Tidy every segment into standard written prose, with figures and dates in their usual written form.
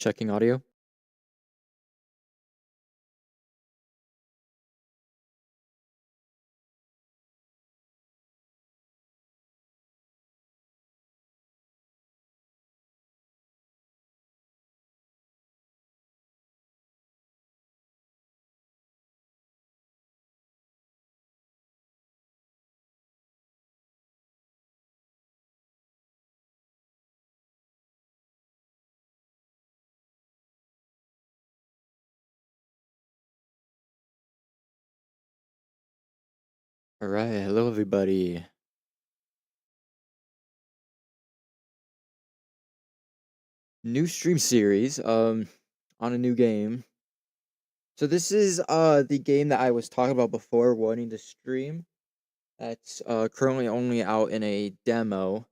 Checking audio. All right, hello everybody. New stream series on a new game. So this is the game that I was talking about before wanting to stream. That's currently only out in a demo.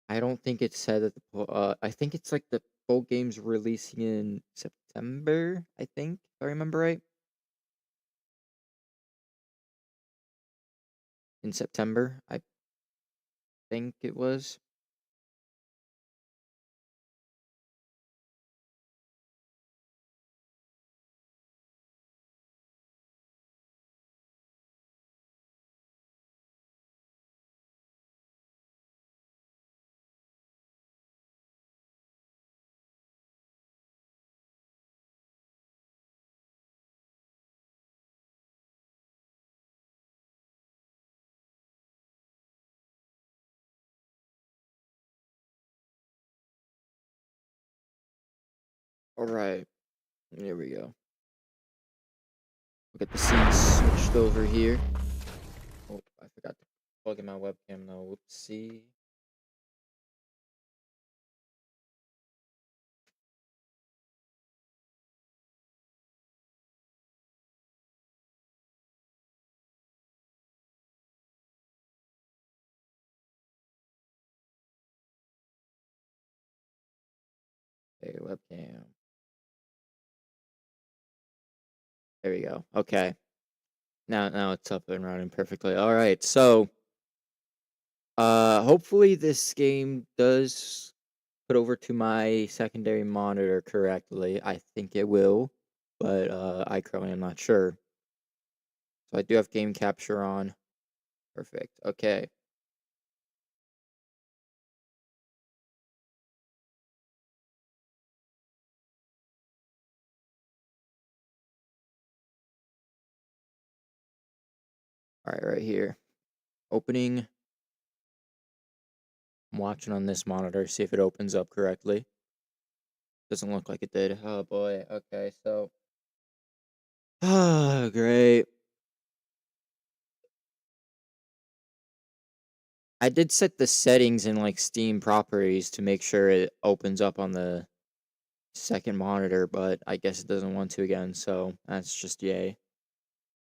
I don't think it said that I think it's like the full game's releasing in September, I think, if I remember right. In September, I think it was. All right, here we go. We'll get the scenes switched over here. Oh, I forgot to plug in my webcam though. Whoopsie. Okay, webcam. There we go. Okay. Now it's up and running perfectly. All right. So, hopefully this game does put over to my secondary monitor correctly. I think it will, but I currently am not sure. So I do have game capture on. Perfect. Okay. All right, right here. Opening. I'm watching on this monitor, see if it opens up correctly. Doesn't look like it did. Oh boy. Okay, so ah, great. I did set the settings in like Steam properties to make sure it opens up on the second monitor, but I guess it doesn't want to again, so that's just yay.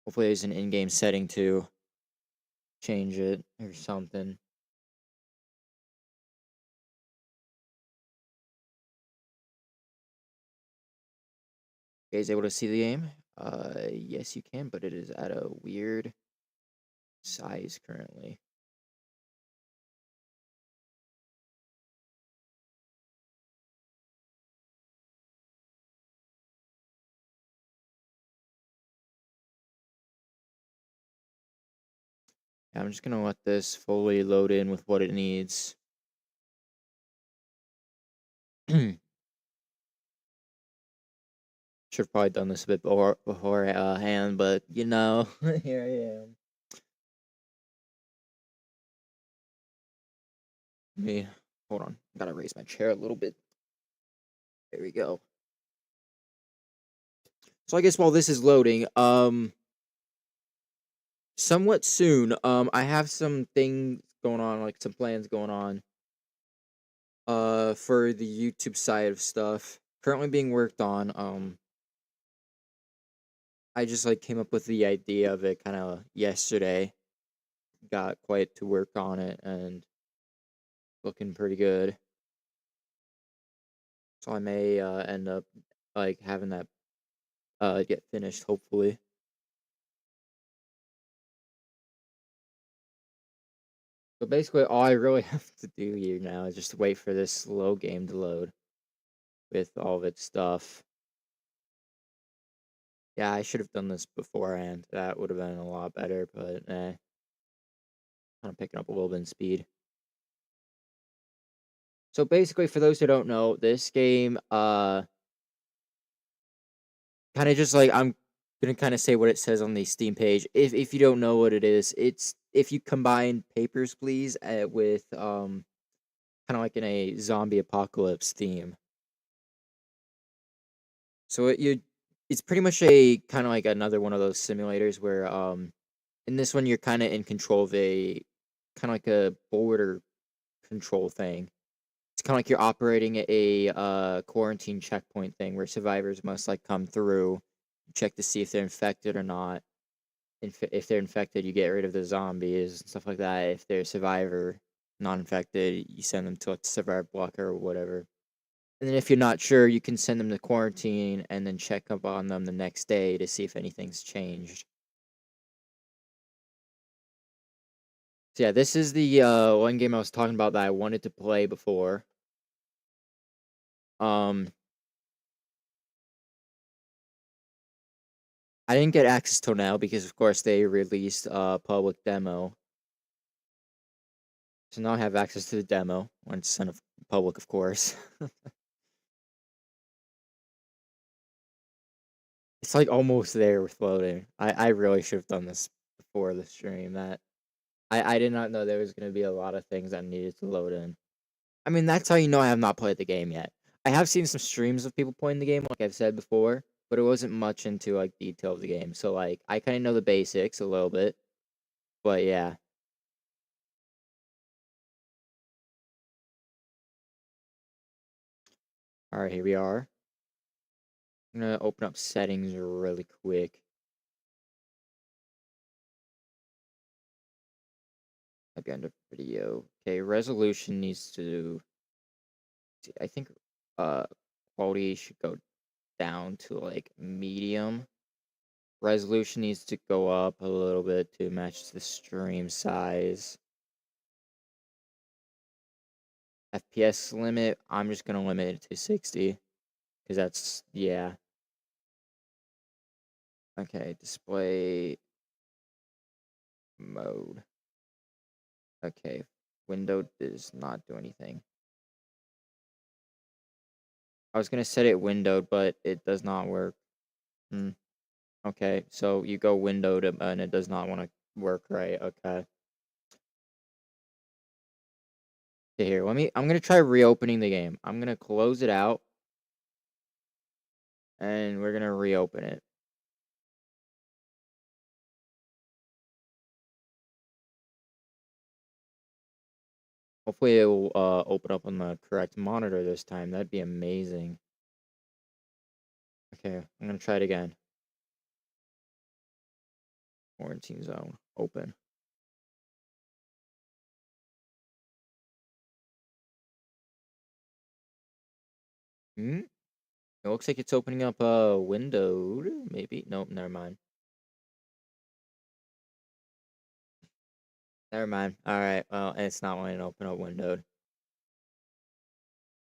Hopefully there's an in-game setting to change it or something. You guys able to see the game? Yes you can, but it is at a weird size currently. Yeah, I'm just gonna let this fully load in with what it needs. Should have probably done this a bit before hand, but you know, here I am. Me, hold on. Gotta raise my chair a little bit. There we go. So I guess while this is loading, somewhat soon, I have some things going on, like some plans going on, for the YouTube side of stuff. Currently being worked on. I just like came up with the idea of it kind of yesterday. Got quite to work on it and looking pretty good. So I may end up like having that get finished hopefully. So basically all I really have to do here now is just wait for this slow game to load. with all of its stuff. Yeah, I should have done this beforehand. That would have been a lot better, but kind of picking up a little bit in speed. So basically, for those who don't know, this game, kind of just like I'm gonna kind of say what it says on the Steam page. If you don't know what it is, it's if you combine Papers, Please with kind of like in a zombie apocalypse theme. So it's pretty much a kind of like another one of those simulators where in this one you're kind of in control of a kind of like a border control thing. It's kind of like you're operating a quarantine checkpoint thing where survivors must like come through, check to see if they're infected or not. If they're infected, you get rid of the zombies and stuff like that. If they're a survivor, non-infected, you send them to like the survivor blocker or whatever. And then if you're not sure, you can send them to quarantine and then check up on them the next day to see if anything's changed. So yeah, this is the one game I was talking about that I wanted to play before. Um, I didn't get access till now because, of course, they released a public demo. So now I have access to the demo when it's sent public, of course. It's like almost there with loading. I really should have done this before the stream. That I did not know there was going to be a lot of things that needed to load in. I mean, that's how you know I have not played the game yet. I have seen some streams of people playing the game, like I've said before, but it wasn't much into like detail of the game. So like I kind of know the basics a little bit, but yeah. All right, here we are. I'm gonna open up settings really quick. I'll be under video. Okay, resolution needs to. I think uh quality should go down to like medium. Resolution needs to go up a little bit to match the stream size. FPS limit, I'm just gonna limit it to 60 because that's yeah. Okay, display mode. Okay, window does not do anything. I was gonna set it windowed, but it does not work. Hmm. Okay, so you go windowed and it does not want to work right. Okay. Okay, here, I'm gonna try reopening the game. I'm gonna close it out and we're gonna reopen it. Hopefully it will open up on the correct monitor this time. That'd be amazing. Okay, I'm gonna try it again. Quarantine zone. Open. Hmm? It looks like it's opening up windowed. Maybe. Nope, never mind. Never mind. Alright, well, it's not wanting to open up windowed.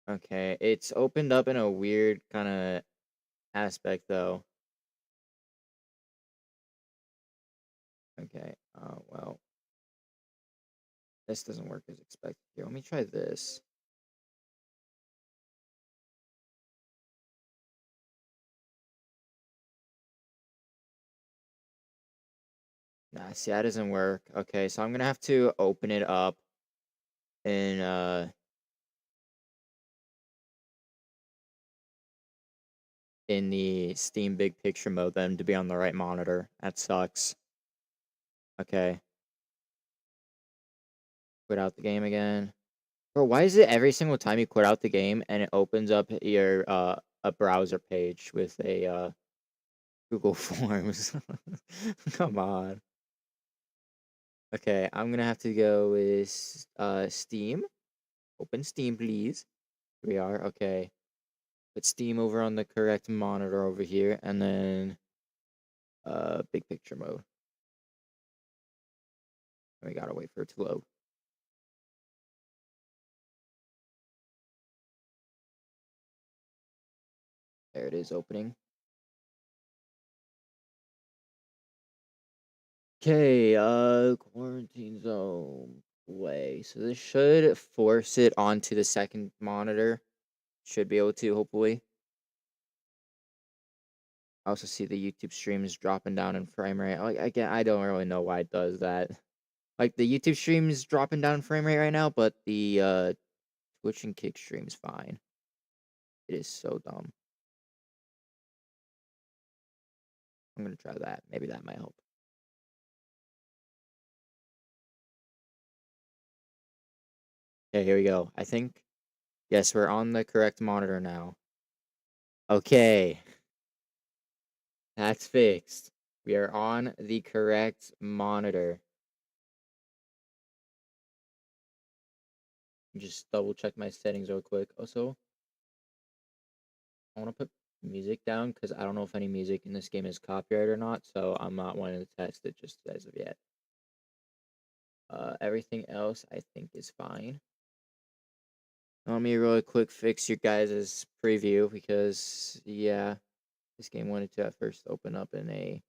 Okay, it's opened up in a weird kind of aspect, though. Okay, well, this doesn't work as expected. Here, let me try this. Nah, see, that doesn't work. Okay, so I'm gonna have to open it up in the Steam Big Picture mode then to be on the right monitor. That sucks. Okay. Quit out the game again. Bro, why is it every single time you quit out the game and it opens up your a browser page with a Google Forms? Come on. Okay, I'm gonna have to go with Steam. Open Steam, please. Here we are. Okay. Put Steam over on the correct monitor over here and then big picture mode. We gotta wait for it to load. There it is opening. Okay, quarantine zone play. So this should force it onto the second monitor. Should be able to, hopefully. I also see the YouTube streams dropping down in frame rate. Like again, I don't really know why it does that. Like the YouTube stream's dropping down in frame rate right now, but the Twitch and Kick stream's fine. It is so dumb. I'm gonna try that. Maybe that might help. Okay, here we go. I think yes, we're on the correct monitor now. Okay, that's fixed. We are on the correct monitor. Just double check my settings real quick. Also, I want to put music down because I don't know if any music in this game is copyright or not, so I'm not wanting to test it just as of yet. Everything else I think is fine. Let me really quick fix your guys' preview because, yeah, this game wanted to at first open up in a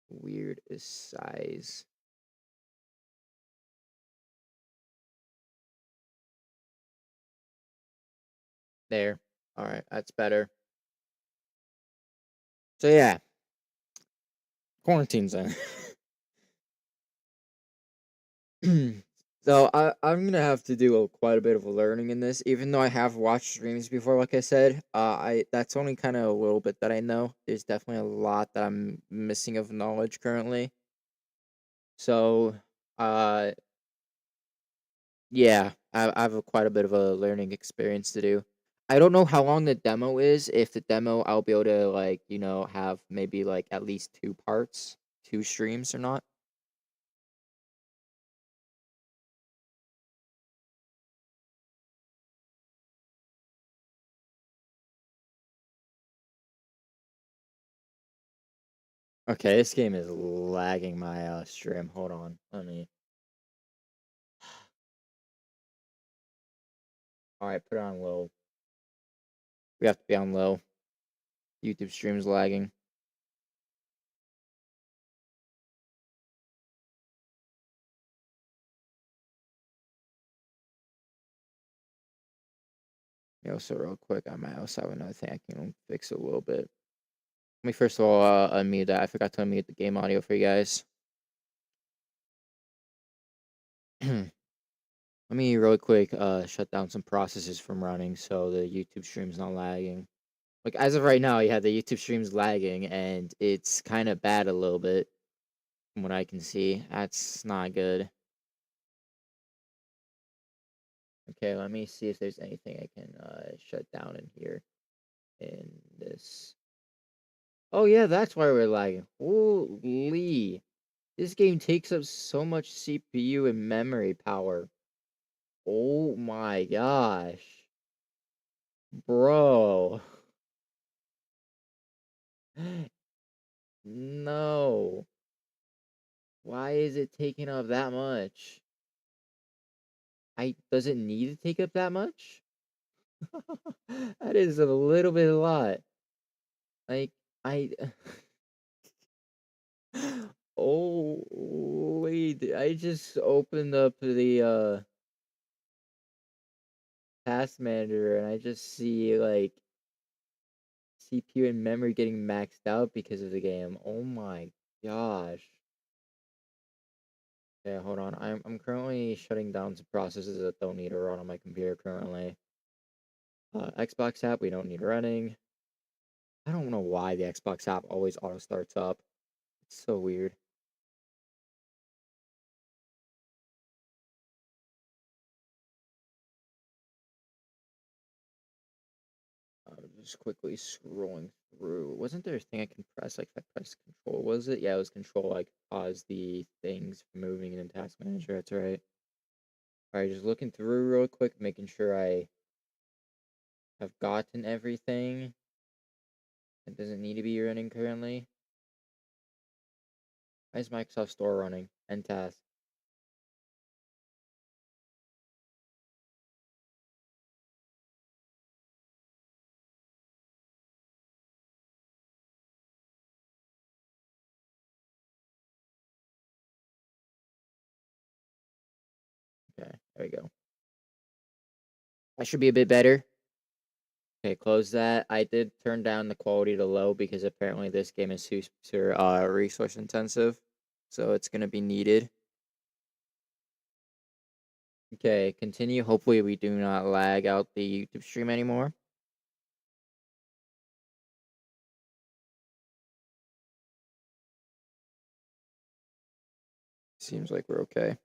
weird size. There. All right, that's better. So, yeah, quarantine's in. So I'm gonna have to do quite a bit of learning in this, even though I have watched streams before. Like I said, I that's only kind of a little bit that I know. There's definitely a lot that I'm missing of knowledge currently. So, uh, yeah, I have quite a bit of a learning experience to do. I don't know how long the demo is. If the demo, I'll be able to like have maybe like at least two parts, two streams or not. Okay, this game is lagging my stream. Hold on, let me. All right, put it on low. We have to be on low. YouTube stream's lagging. So real quick, I might also have another thing I can fix a little bit. Let me first of all unmute that. I forgot to unmute the game audio for you guys. Let me really quick shut down some processes from running so the YouTube stream's not lagging. Like as of right now, yeah, the YouTube stream's lagging and it's kind of bad a little bit from what I can see. That's not good. Okay, let me see if there's anything I can shut down in here in this. Oh yeah, that's why we're lagging. Holy. This game takes up so much CPU and memory power. Oh my gosh. Bro. No. Why is it taking up that much? Does it need to take up that much? That is a little bit a lot. Like I Oh wait, I just opened up the task manager and I just see like CPU and memory getting maxed out because of the game. Oh my gosh. Yeah, hold on. I'm currently shutting down some processes that don't need to run on my computer currently. Xbox app we don't need running. I don't know why the Xbox app always auto starts up. It's so weird. Just quickly scrolling through. Wasn't there a thing I can press? Like if I press control, was it? Yeah, it was control. Like pause the things from moving in Task Manager. That's right. All right, just looking through real quick, making sure I have gotten everything. It doesn't need to be running currently. Why is Microsoft Store running? End task. There we go. That should be a bit better. Okay, close that. I did turn down the quality to low because apparently this game is super resource intensive, so it's gonna be needed. Okay, continue. Hopefully we do not lag out the YouTube stream anymore. Seems like we're okay.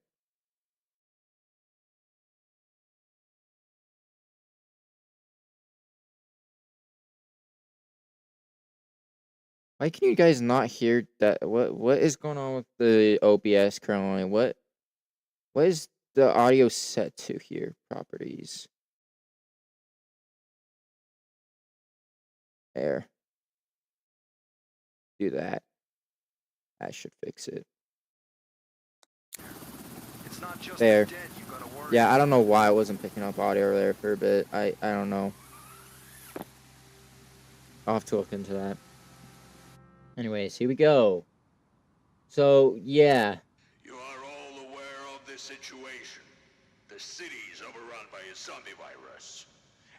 Why can you guys not hear that? What is going on with the OBS currently? What is the audio set to here? Properties. There. Do that. That should fix it. It's not just there. the dead you gotta worry Yeah, I about. don't know why I wasn't picking up audio there for a bit. I don't know. I'll have to look into that. Anyways, here we go. So, yeah. You are all aware of the situation. The city is overrun by a zombie virus.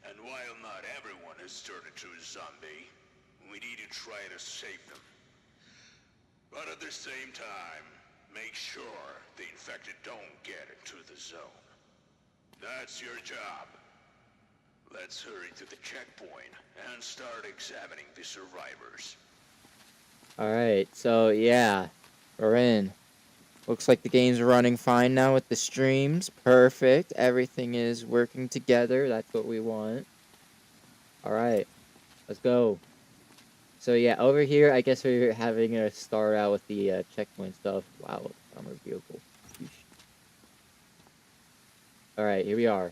And while not everyone has turned into a zombie, we need to try to save them. But at the same time, make sure the infected don't get into the zone. That's your job. Let's hurry to the checkpoint and start examining the survivors. Alright, so yeah. We're in. Looks like the game's running fine now with the streams. Perfect. Everything is working together. That's what we want. Alright. Let's go. So yeah, over here, I guess we're having to start out with the checkpoint stuff. Wow, armor vehicle. Alright, here we are.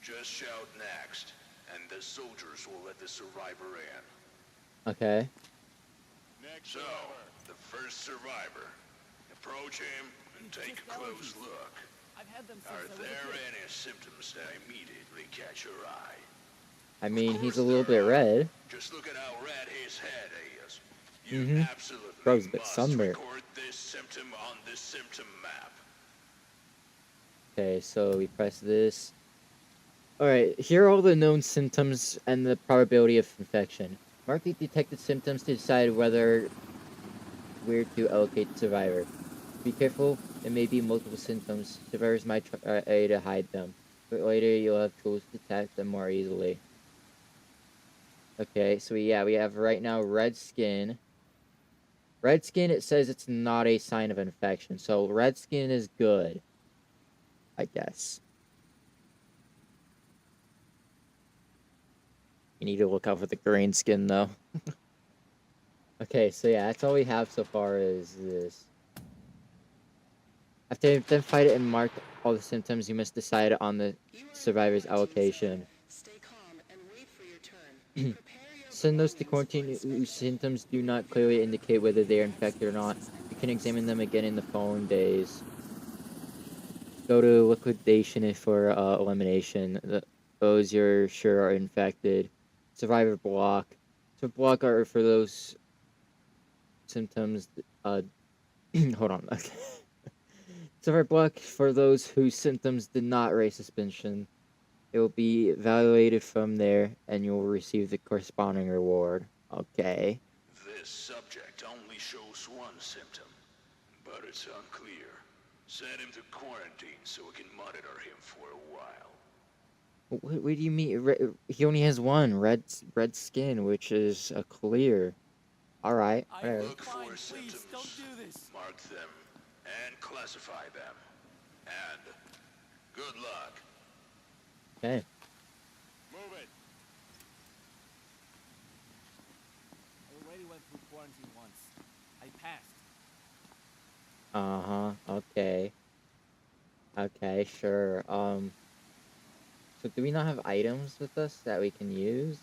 Just shout next, and the soldiers will let the survivor in. Okay. So, the first survivor. Approach him and take a close look. Are there any symptoms that immediately catch your eye? I mean, he's a little bit red. Just look at how red his head is. You absolutely Bro's a bit must sunburnt. record this symptom on the symptom map. Okay, so we press this. Alright, here are all the known symptoms and the probability of infection. Mark the detected symptoms to decide whether where to allocate the survivor. Be careful, there may be multiple symptoms. Survivors might try to hide them, but later you'll have tools to detect them more easily. Okay, so we have right now red skin. Red skin, it says it's not a sign of infection, so red skin is good, I guess. You need to look out for the green skin, though. Okay, so yeah, that's all we have so far is this. After you then fight it and mark all the symptoms, you must decide on the survivor's allocation. Stay calm and wait for your turn. Send those to quarantine whose symptoms do not clearly indicate whether they are infected or not. You can examine them again in the following days. Go to liquidation for elimination. Those you're sure are infected. Survivor block. So block are for those symptoms. Hold on. Okay. Survivor block for those whose symptoms did not raise suspicion. It will be evaluated from there, and you'll receive the corresponding reward. Okay. This subject only shows one symptom, but it's unclear. Send him to quarantine so we can monitor him for a while. What do you mean? He only has one red skin, which is a clear. All right. Look for symptoms, mark them, and classify them. And good luck. Okay. Move it. I already went through quarantine once. I passed. Okay. Okay, sure. So do we not have items with us that we can use?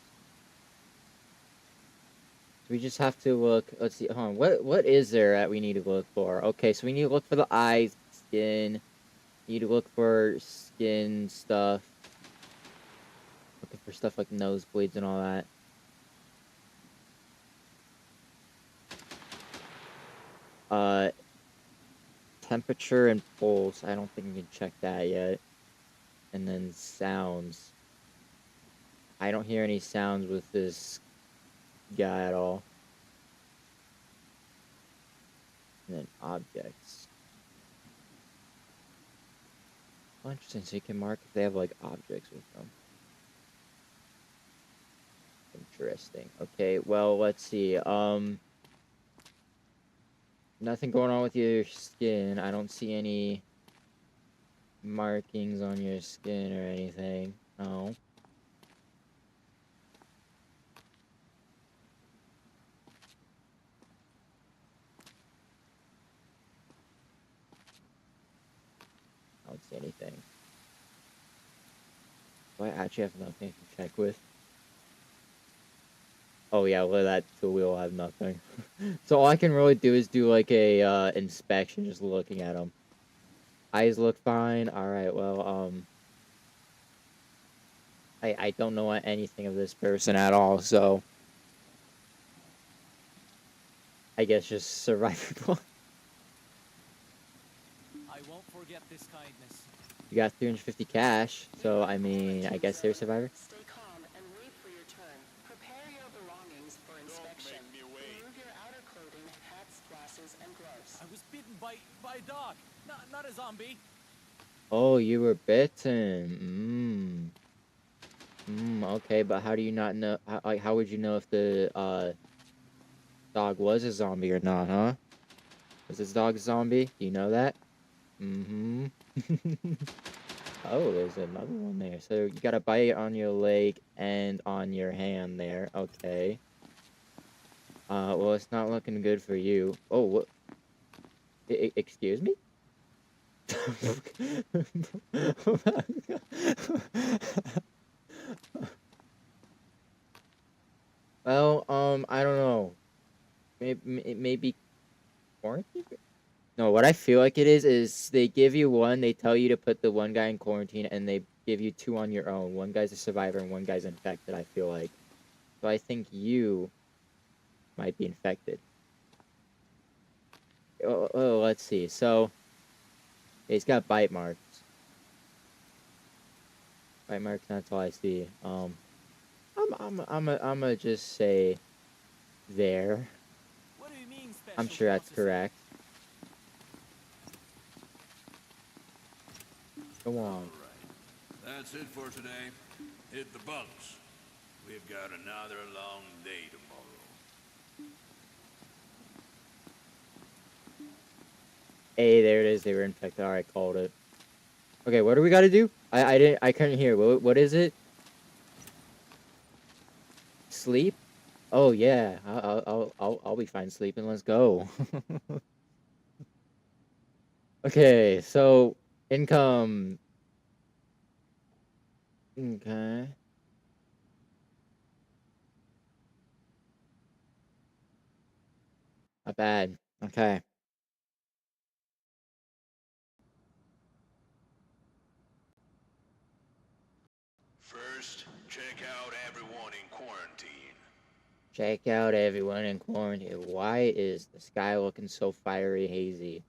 We just have to look. Let's see. Hold on. What is there that we need to look for? Okay, so we need to look for the eyes, skin. We need to look for skin stuff. Looking for stuff like nosebleeds and all that. temperature and pulse. I don't think we can check that yet. And then sounds. I don't hear any sounds with this guy at all. And then objects. Oh, interesting. So you can mark if they have like objects with them. Interesting. Okay, well, let's see. Nothing going on with your skin. I don't see any markings on your skin or anything. No. I don't see anything. Do I actually have nothing to check with? Oh yeah, well that tool wheel will have nothing. So all I can really do is do like a inspection, just looking at them. Eyes look fine. All right, well, I don't know anything of this person at all, so I guess just survival. I won't forget this kindness. You got 350 cash, so I mean, I Attention, guess they're a sir. survivor. Stay calm and wait for your turn. Prepare your belongings for inspection. make me wait. Remove your outer clothing, hats, glasses, and gloves. I was bitten by a dog, not a zombie. Oh, you were bitten. Okay, but how do you not know? How would you know if the dog was a zombie or not, huh? Was this dog a zombie? Do you know that? Mm-hmm. Oh, there's another one there. So you got a bite on your leg and on your hand there. Okay. Well, it's not looking good for you. Oh, what? Excuse me? Well, I don't know. Maybe quarantine? No, what I feel like it is they give you one, they tell you to put the one guy in quarantine, and they give you two on your own. One guy's a survivor and one guy's infected, I feel like. So I think you might be infected. Let's see. So, he's got bite marks. Bite marks, that's all I see. I'm just say there. What do you mean, I'm special sure that's officer? correct. Go All on. right. That's it for today. Hit the bunks. We've got another long day tomorrow. Hey, there it is. They were infected. All right, called it. Okay, what do we got to do? I couldn't hear. What is it? Sleep? Oh yeah, I'll be fine sleeping. Let's go. Okay, so income. Okay, not bad. Okay, First, check out everyone in quarantine. check out everyone in quarantine. Why is the sky looking so fiery hazy?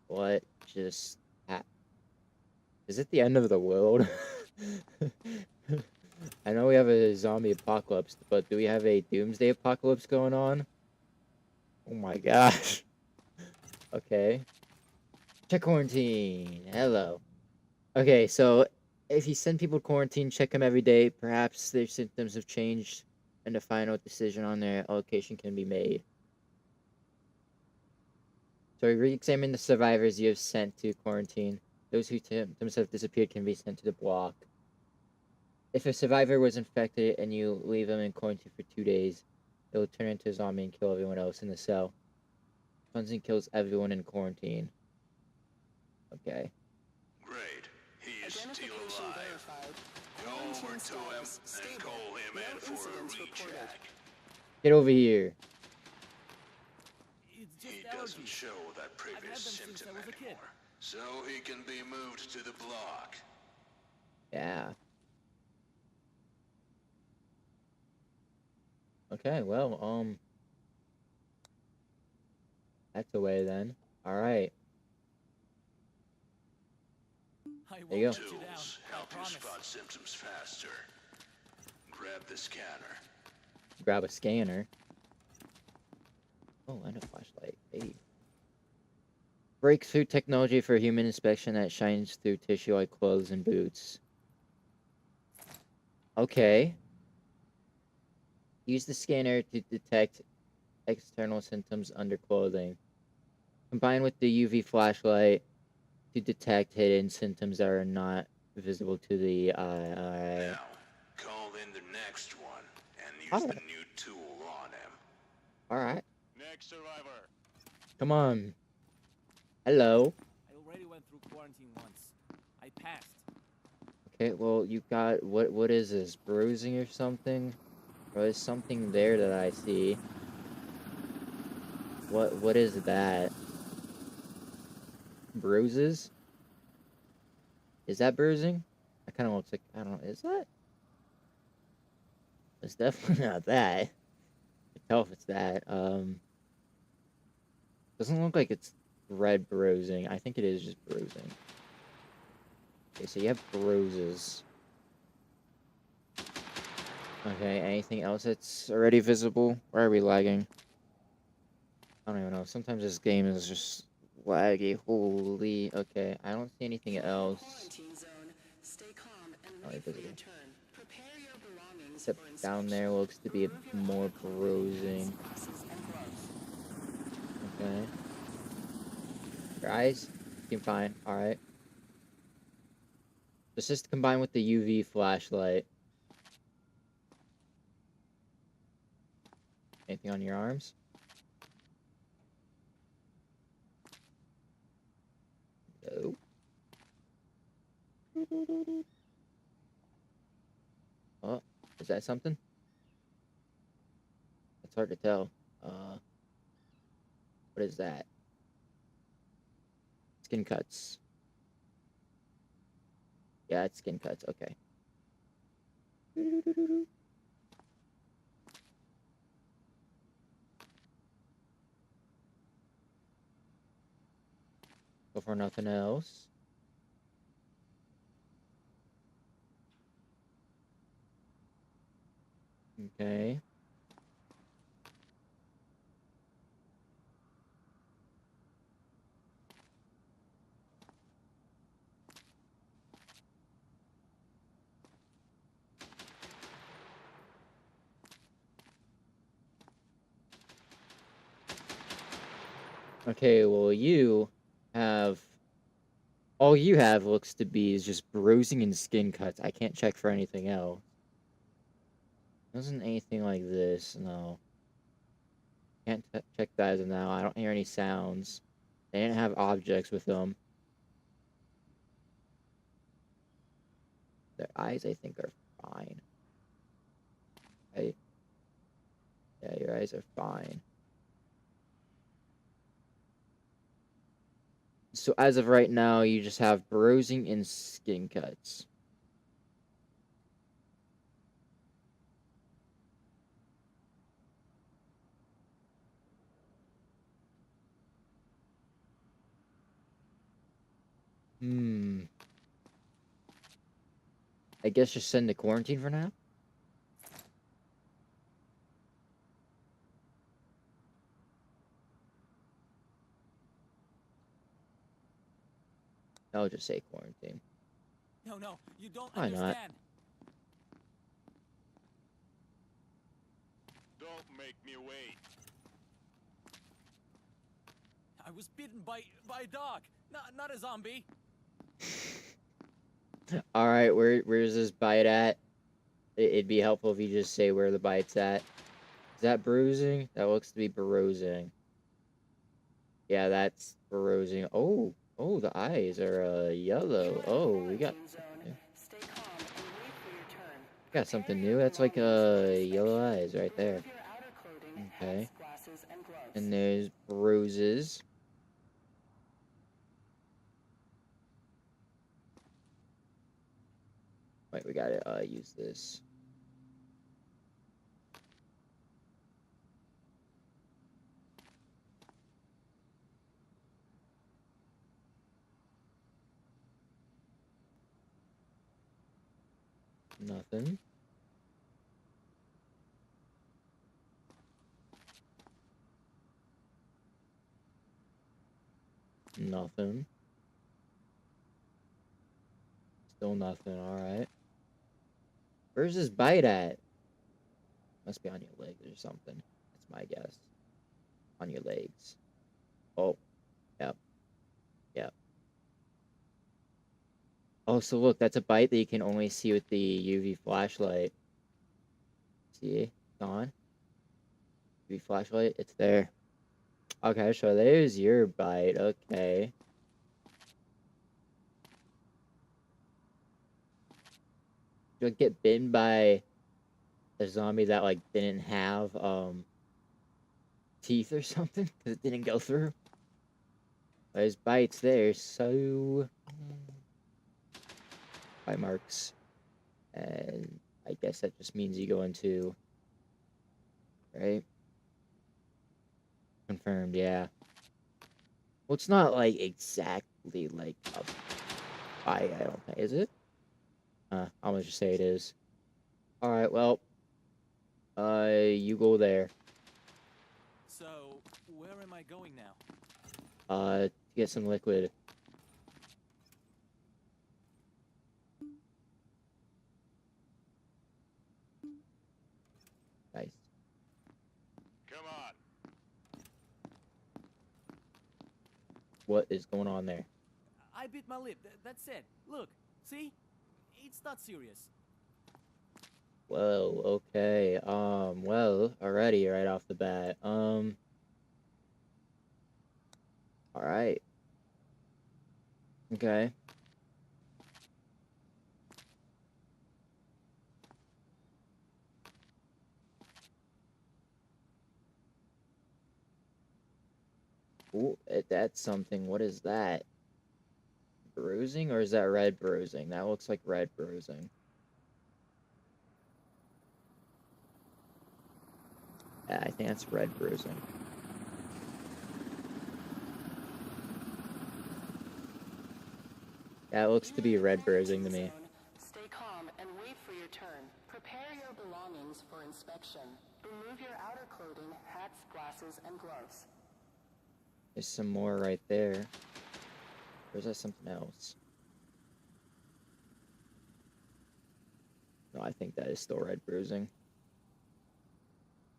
What just happened? Is it the end of the world? I know we have a zombie apocalypse, but do we have a doomsday apocalypse going on? Oh my gosh. Okay. Check quarantine. Hello. Okay, so if you send people to quarantine, check them every day. Perhaps their symptoms have changed, and a final decision on their allocation can be made. So re-examine the survivors you have sent to quarantine. Those whose symptoms have disappeared can be sent to the block. If a survivor was infected and you leave them in quarantine for 2 days, it will turn into a zombie and kill everyone else in the cell. Cleansing kills everyone in quarantine. Okay. Great. He is still Identification alive. verified. Go over Quarantine to him status and stable. call him in No for a incidents reported. recheck. Get over here. It's just He doesn't allergies. show that I've previous had them since symptom I was a kid. anymore. So he can be moved to the block. Yeah. Okay, well, that's a way then. All right. I There you won't go. let you down. Tools I help you promise. spot symptoms faster. Grab the scanner. Grab a scanner. Oh, and a flashlight. Hey. Breakthrough technology for human inspection that shines through tissue like clothes and boots. Okay. Use the scanner to detect external symptoms under clothing. Combine with the UV flashlight to detect hidden symptoms that are not visible to the eye. Alright. Now, call in the next one and use the Alright. new tool on him. Alright. Next survivor. Come on. Hello. I already went through quarantine once. I passed. Okay, well, you got... What is this? Bruising or something? Or there's something there that I see. What is that? Bruises? Is that bruising? That kind of looks like... I don't know. Is that? It's definitely not that. I can tell if it's that. Doesn't look like it's red bruising. I think it is just bruising. Okay, so you have bruises. Okay, anything else that's already visible? Why are we lagging? I don't even know. Sometimes this game is just laggy. Holy. Okay, I don't see anything else. Quarantine zone. Stay calm and Already wait for your visible. turn. Prepare your belongings Except for down inspection. there looks to be a Remove your more outer clothing, hats, bruising. glasses, and gloves. Okay. Your eyes seem fine. Alright. Let's just combine with the UV flashlight. Anything on your arms? No. Oh, is that something? It's hard to tell. What is that? Skin cuts. Yeah, it's skin cuts. Okay. Go for nothing else. Okay. Okay, well, you have... All you have looks to be is just bruising and skin cuts. I can't check for anything else. Wasn't anything like this, no. Can't check that as of now. I don't hear any sounds. They didn't have objects with them. Their eyes, I think, are fine. Right? Yeah, your eyes are fine. So as of right now, you just have bruising and skin cuts. Hmm. I guess just send to quarantine for now? I'll just say quarantine. No, you don't Why not? understand. Don't make me wait. I was bitten by a dog, not a zombie. Alright, where's this bite at? It'd be helpful if you just say where the bite's at. Is that bruising? That looks to be bruising. Yeah, that's bruising. Oh, the eyes are yellow. Oh, we got okay. Stay calm and wait for your turn. Got Prepare something your new. That's like belongings for yellow inspection. eyes right there. Remove your outer clothing, Okay. hats, glasses, and gloves. And there's bruises. Wait, we gotta use this. Nothing. Nothing. Still nothing. Alright. Where's this bite at? Must be on your legs or something. That's my guess. On your legs. Oh, yep. Yep. Oh, so look, that's a bite that you can only see with the UV flashlight. See? Gone? UV flashlight? It's there. Okay, so there's your bite. Okay. You'll get bitten by a zombie that, like, didn't have, teeth or something? Because it didn't go through? There's bites there, so... bite marks. And I guess that just means you go into... right? Confirmed, yeah. Well, it's not, like, exactly, like, a bite, I don't think. Is it? I'm gonna just say it is. Alright, well... you go there. So, where am I going now? Get some liquid. Nice. Come on. What is going on there? I bit my lip. That's it. Look, see? It's not serious. Whoa, okay. Well, already right off the bat. Alright. Okay. Ooh, that's something. What is that? Bruising, or is that red bruising? That looks like red bruising. Yeah, I think that's red bruising. That looks to You be are in red the bruising to quarantine me. zone. Stay calm and wait for your turn. Prepare your belongings for inspection. Remove your outer clothing, hats, glasses, and gloves. There's some more right there. Or is that something else? No, I think that is still red bruising.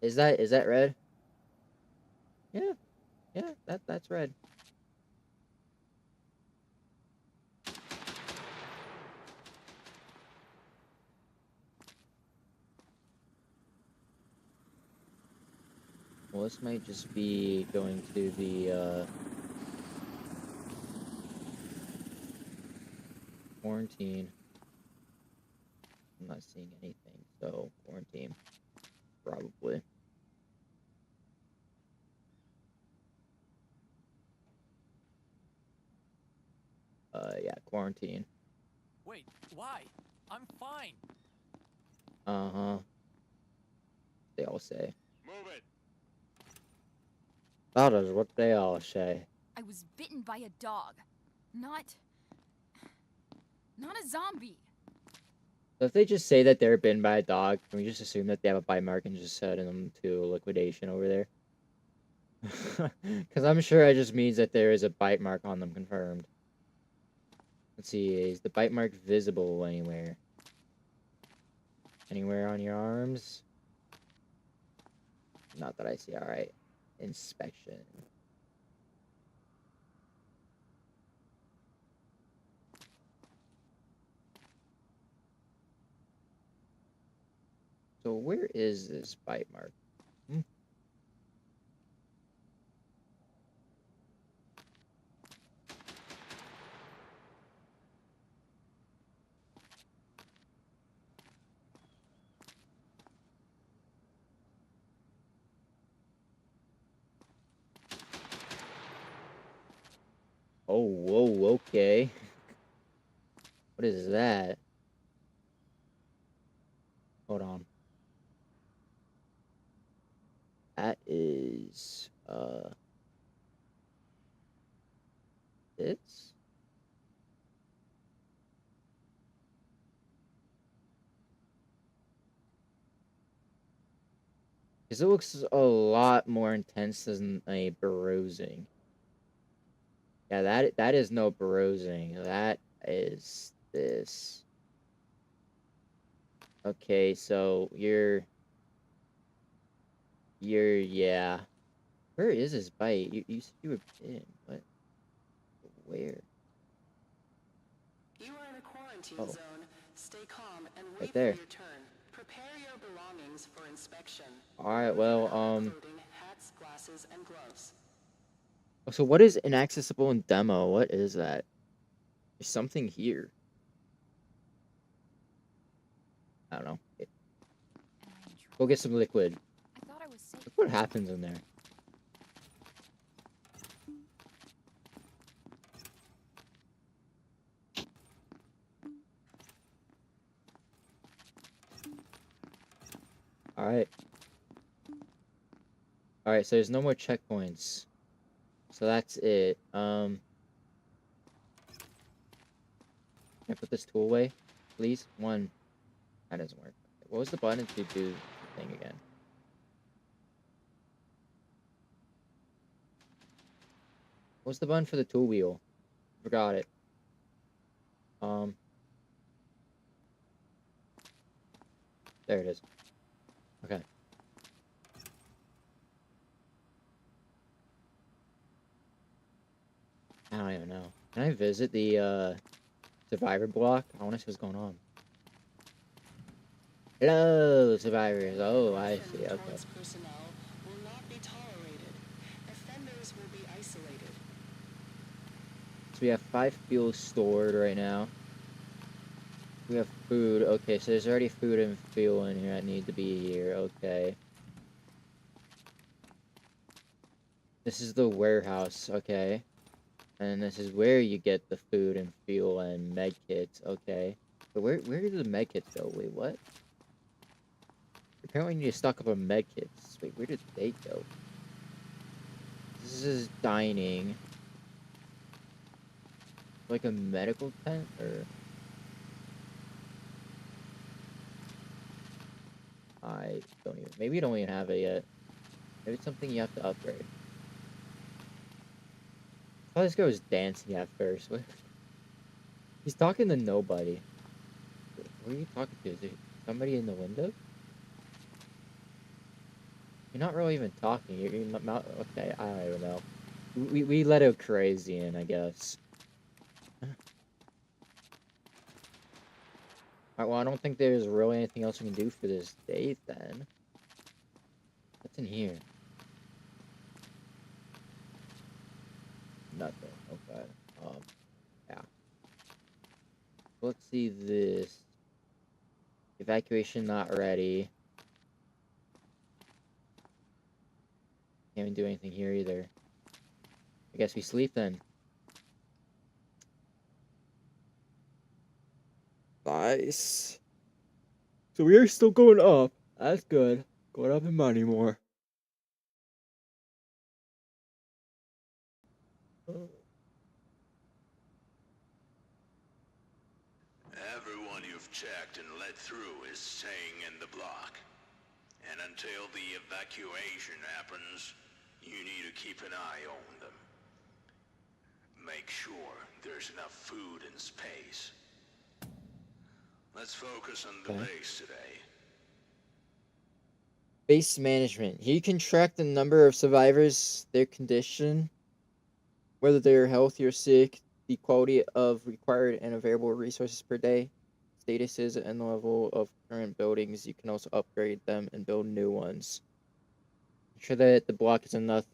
Is that red? Yeah, yeah, that's red. Well, this might just be going to the quarantine. I'm not seeing anything, so quarantine, probably. Yeah, quarantine. Wait, why? I'm fine. Uh-huh. They all say. Move it. That is what they all say. I was bitten by a dog. Not a zombie. So if they just say that they're bitten by a dog, can we just assume that they have a bite mark and just send them to liquidation over there? Because I'm sure it just means that there is a bite mark on them confirmed. Let's see, is the bite mark visible anywhere? Anywhere on your arms? Not that I see. Alright. Inspection. So where is this bite mark? Hmm. Oh, whoa, okay. What is that? Hold on. That is, this? Because it looks a lot more intense than a bruising. Yeah, that is no bruising. That is this. Okay, so yeah. Where is this bite? You said you were in. What? Where? You are in a quarantine Oh, zone. Stay calm and right wait for there. your turn. Prepare your belongings for inspection. Alright, Remove your well, outer clothing, hats, glasses, and gloves. so what is inaccessible in demo? What is that? There's something here. I don't know. Am I in Go trouble? get some liquid. I thought I was safe. Look what happens in there. Alright. Alright, so there's no more checkpoints. So that's it. Can I put this tool away? Please? One. That doesn't work. What was the button to do the thing again? What's the button for the tool wheel? Forgot it. Um, there it is. Okay. I don't even know. Can I visit the, survivor block? I wanna see what's going on. Hello, survivors. Oh, I see. Harassment Okay. towards personnel will not be tolerated. Offenders will be isolated. So we have 5 fuel stored right now. We have food. Okay, so there's already food and fuel in here that need to be here. Okay. This is the warehouse. Okay. And this is where you get the food and fuel and med kits. Okay. But where do the med kits go? Wait, what? Apparently you need to stock up on med kits. Wait, where did they go? This is dining. Like a medical tent or I don't even maybe you don't even have it yet. Maybe it's something you have to upgrade. I thought this guy was dancing at first. What? He's talking to nobody. What are you talking to? Is there somebody in the window? You're not really even talking. You're not. Okay, I don't even know. We let a crazy in, I guess. Alright, well, I don't think there's really anything else we can do for this day then. What's in here? Nothing. Okay. Yeah. Let's see this. Evacuation not ready. Can't even do anything here either. I guess we sleep then. Nice. So we are still going up. That's good. Going up in money more. Everyone you've checked and let through is staying in the block. And until the evacuation happens, you need to keep an eye on them. Make sure there's enough food and space. Let's focus on the Okay. base today. Base management. You can track the number of survivors, their condition, whether they are healthy or sick, the quality of required and available resources per day, statuses, and the level of current buildings. You can also upgrade them and build new ones. Ensure that the block has enough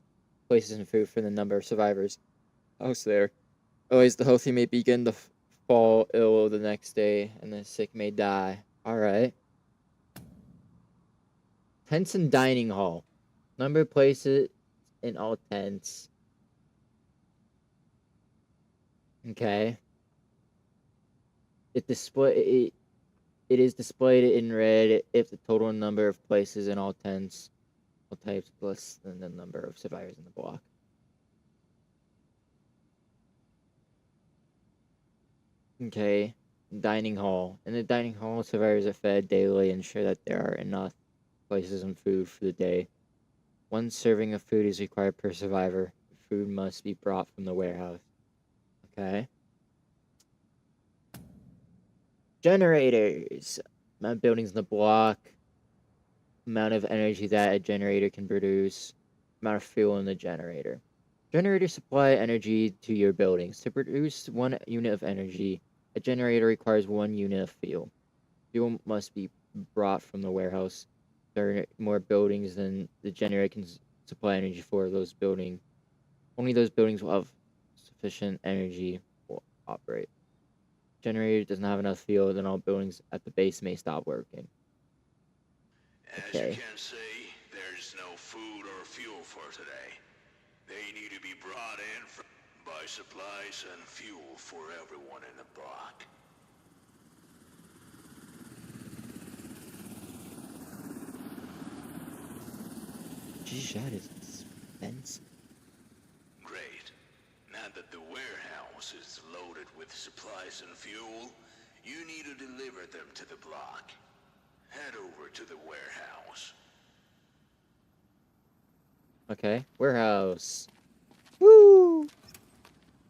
places and food for the number of survivors. House there. Otherwise, the healthy may begin to fall ill the next day, and the sick may die. Alright. Tents and dining hall. Number of places in all tents. Okay. It is displayed in red if the total number of places in all tents, all types, less than the number of survivors in the block. Okay. Dining hall. In the dining hall, survivors are fed daily, ensure that there are enough places and food for the day. One serving of food is required per survivor. Food must be brought from the warehouse. Okay. Generators. Amount of buildings in the block. Amount of energy that a generator can produce. Amount of fuel in the generator. Generators supply energy to your buildings. To produce 1 unit of energy, a generator requires 1 unit of fuel. Fuel must be brought from the warehouse. There are more buildings than the generator can supply energy for. Only those buildings will have sufficient energy will operate. Generator doesn't have enough fuel, then all buildings at the base may stop working. As you Okay. can see, there's no food or fuel for today. They need to be brought in buy supplies and fuel for everyone in the block. Geez, that is expensive. Great. Now that the warehouse is loaded with supplies and fuel, you need to deliver them to the block. Head over to the warehouse. Okay, warehouse. Woo!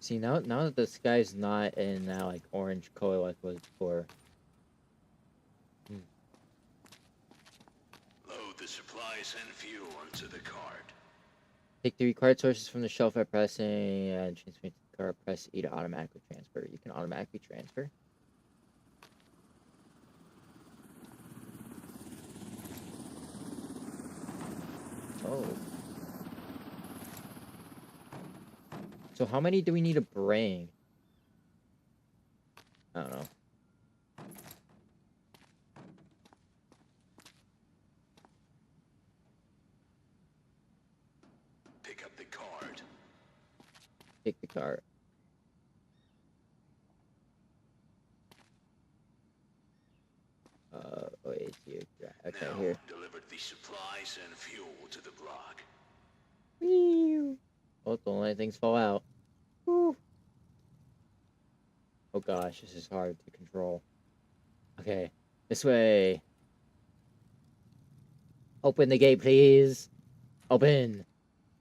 See, now that the sky's not in that, like, orange color like it was before. Load the supplies and fuel onto the cart. Take the required sources from the shelf by pressing and transfer to the cart. Press E to automatically transfer. You can automatically transfer. Oh. So how many do we need to bring? I don't know. Pick up the cart. Take the cart. Wait, it's here. Okay, Now, here. deliver the supplies and fuel to the block. Whee! Oh, don't let things fall out. Woo. Oh gosh, this is hard to control. Okay, this way. Open the gate, please. Open.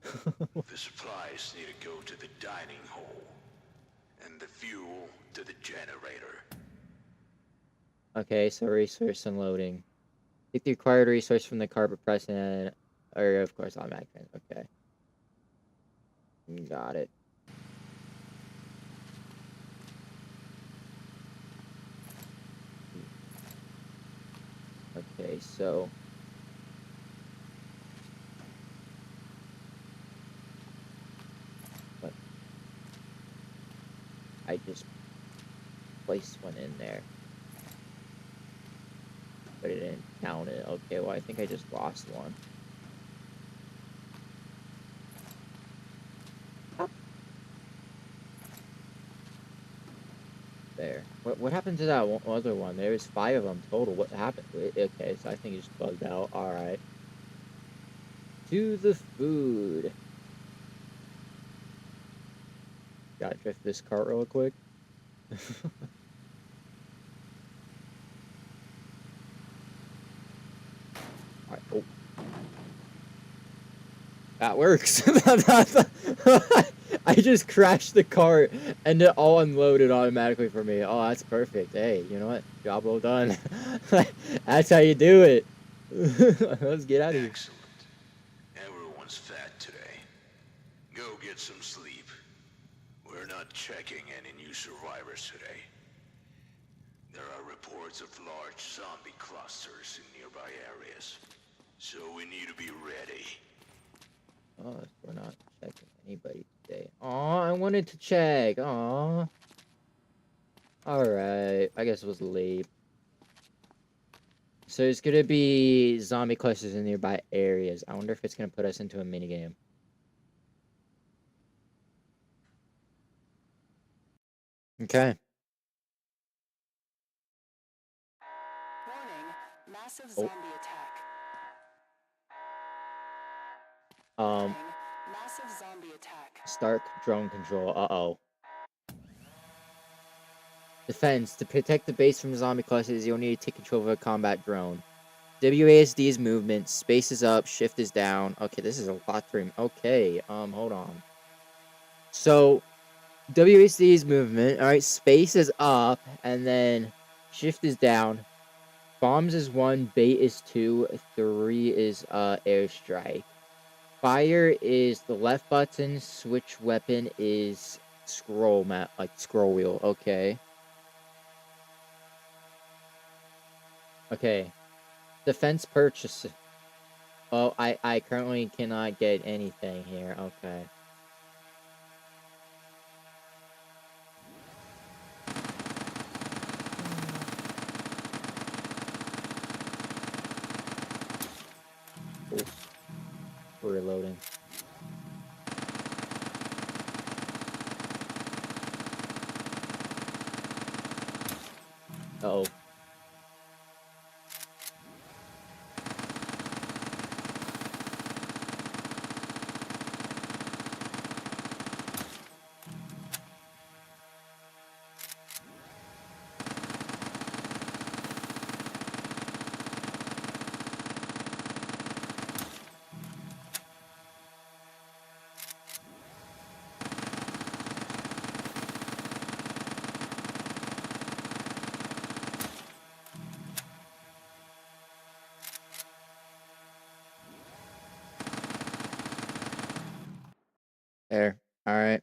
The supplies need to go to the dining hall, and the fuel to the generator. Okay, so resource unloading. Take the required resource from the carpet press and, or of course, automatic. Okay. Got it. Okay, so. But I just placed one in there. But it didn't count it. Okay, well, I think I just lost one. There. What happened to that other one? There was 5 of them total. What happened? Okay, so I think it just bugged out. Alright. To the food. Gotta drift this cart real quick. Alright, oh. That works. I just crashed the cart and it all unloaded automatically for me. Oh, that's perfect. Hey, you know what? Job well done. That's how you do it. Let's get out of here. Excellent. Everyone's fat today. Go get some sleep. We're not checking any new survivors today. There are reports of large zombie clusters in nearby areas, so we need to be ready. Oh, we're not checking anybody today. Aw, I wanted to check. Aw. Alright, I guess it was late. So it's gonna be zombie clusters in nearby areas. I wonder if it's gonna put us into a minigame. Okay. Warning, massive Oh. zombie attack. Um, Massive zombie attack. Stark drone control. Uh-oh. Defense. To protect the base from zombie clusters, you'll need to take control of a combat drone. WASD is movement, space is up, shift is down. Okay, this is a lot to remember. Okay, hold on. So, WASD is movement, alright, space is up, and then shift is down. Bombs is 1, bait is 2, 3 is, airstrike. Fire is the left button, switch weapon is scroll like scroll wheel, okay. Okay. Defense purchase. Oh, I currently cannot get anything here. Okay. Oh, we're reloading. Uh-oh. There. Alright.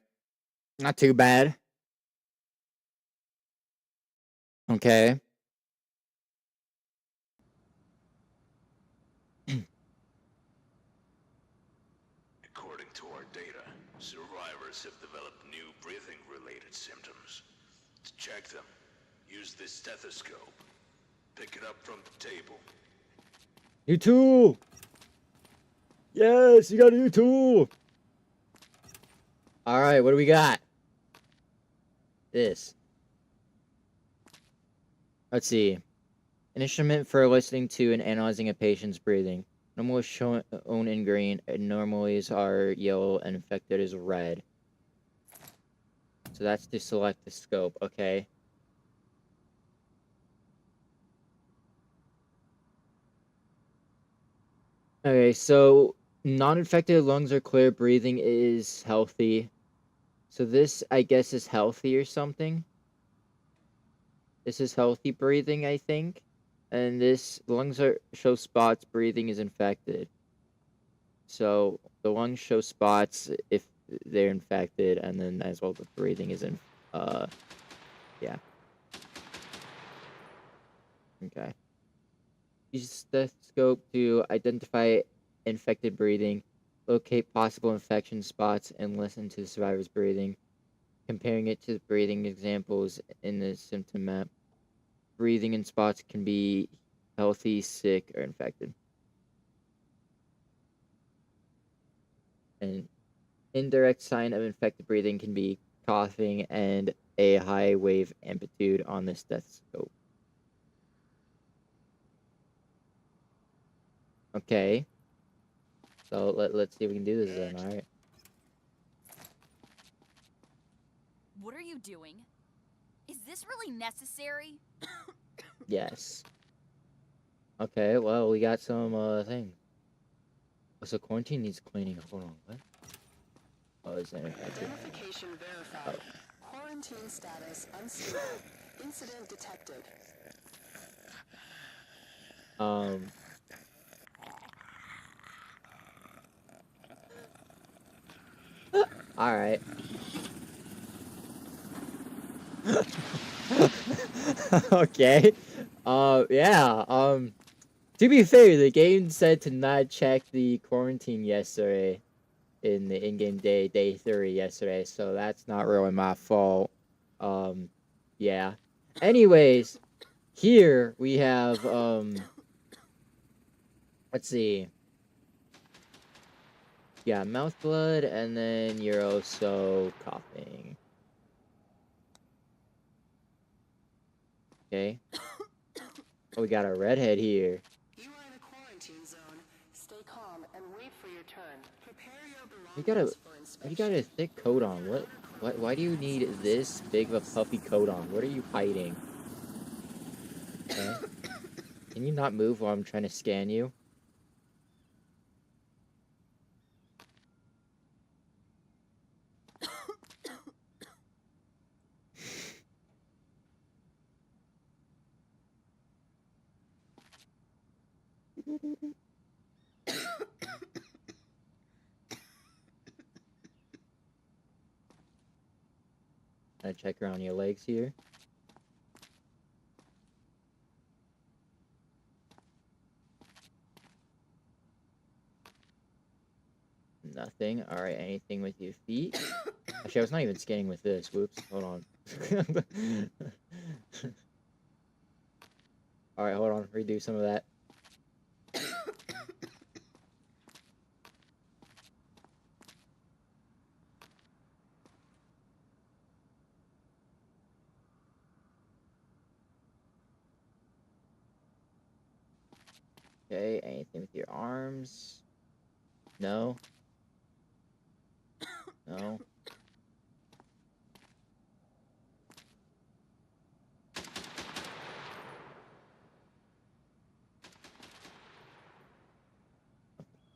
Not too bad. Okay. According to our data, survivors have developed new breathing-related symptoms. To check them, use this stethoscope. Pick it up from the table. New tool! Yes, you got a new tool! Alright, what do we got? This. Let's see. An instrument for listening to and analyzing a patient's breathing. Normal is shown in green, anomalies are yellow, and infected is red. So that's to select the scope, okay? Okay, so non-infected lungs are clear, breathing is healthy. So this, I guess, is healthy or something. This is healthy breathing, I think. And this, the lungs show spots, breathing is infected. So the lungs show spots if they're infected, and then as well the breathing is yeah. Okay. Use stethoscope to identify infected breathing, locate possible infection spots, and listen to the survivor's breathing, comparing it to the breathing examples in the symptom map. Breathing in spots can be healthy, sick, or infected. And indirect sign of infected breathing can be coughing and a high wave amplitude on the stethoscope. Okay. So let's see if we can do this then, alright. What are you doing? Is this really necessary? Yes. Okay, well, we got some, things. So quarantine needs cleaning. Hold on, what? Oh, is that infected? Identification verified. Quarantine status unstable. Incident detected. Alright. Okay. Yeah, to be fair, the game said to not check the quarantine yesterday in the in-game day 3 yesterday, so that's not really my fault. Yeah. Anyways, here we have, let's see. Yeah, mouth blood, and then you're also coughing. Okay. Oh, we got a redhead here. You are in a quarantine zone. Stay calm and wait for your turn. Prepare your You got belongings for you inspection. got a thick coat on. Why do you need this big of a puffy coat on? What are you hiding? Okay. Can you not move while I'm trying to scan you? I check around your legs here. Nothing. Alright, anything with your feet? Actually, I was not even scanning with this. Whoops. Hold on. Alright, hold on. Redo some of that. Okay, anything with your arms? No. No.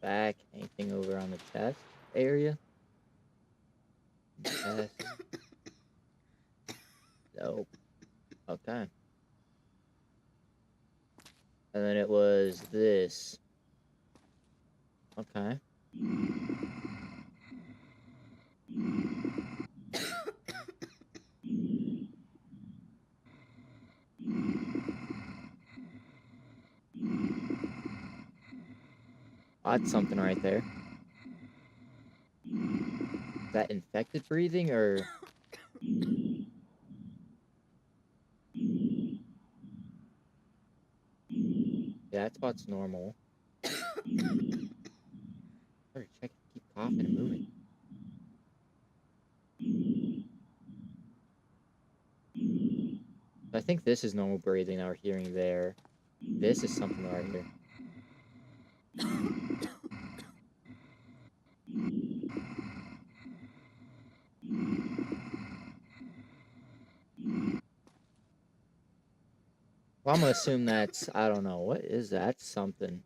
Back. Anything over on the chest area? Chest. Nope. Okay. And then it was this. Okay. That's something right there. Is that infected breathing or? Yeah, that spot's normal. Better check. Keep coughing and moving. I think this is normal breathing that we're hearing there. This is something right here. Well, I'm gonna assume that's, I don't know, what is that? Something.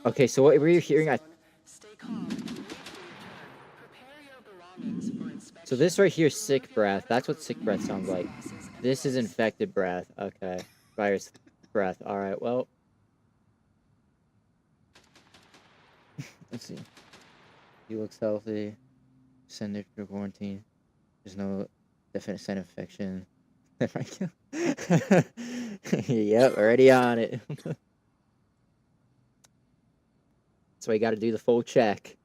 Okay, so what we're hearing, Stay calm and wait for your turn. Prepare your belongings for inspection. so this right here is Remove sick your breath. outer That's what sick clothing, breath sounds like. sunglasses, and This is gloves. infected breath. Okay. Virus breath. Alright, well. Let's see. He looks healthy. Send it to quarantine. There's no definite sign of infection. Yep, already on it. So we gotta do the full check.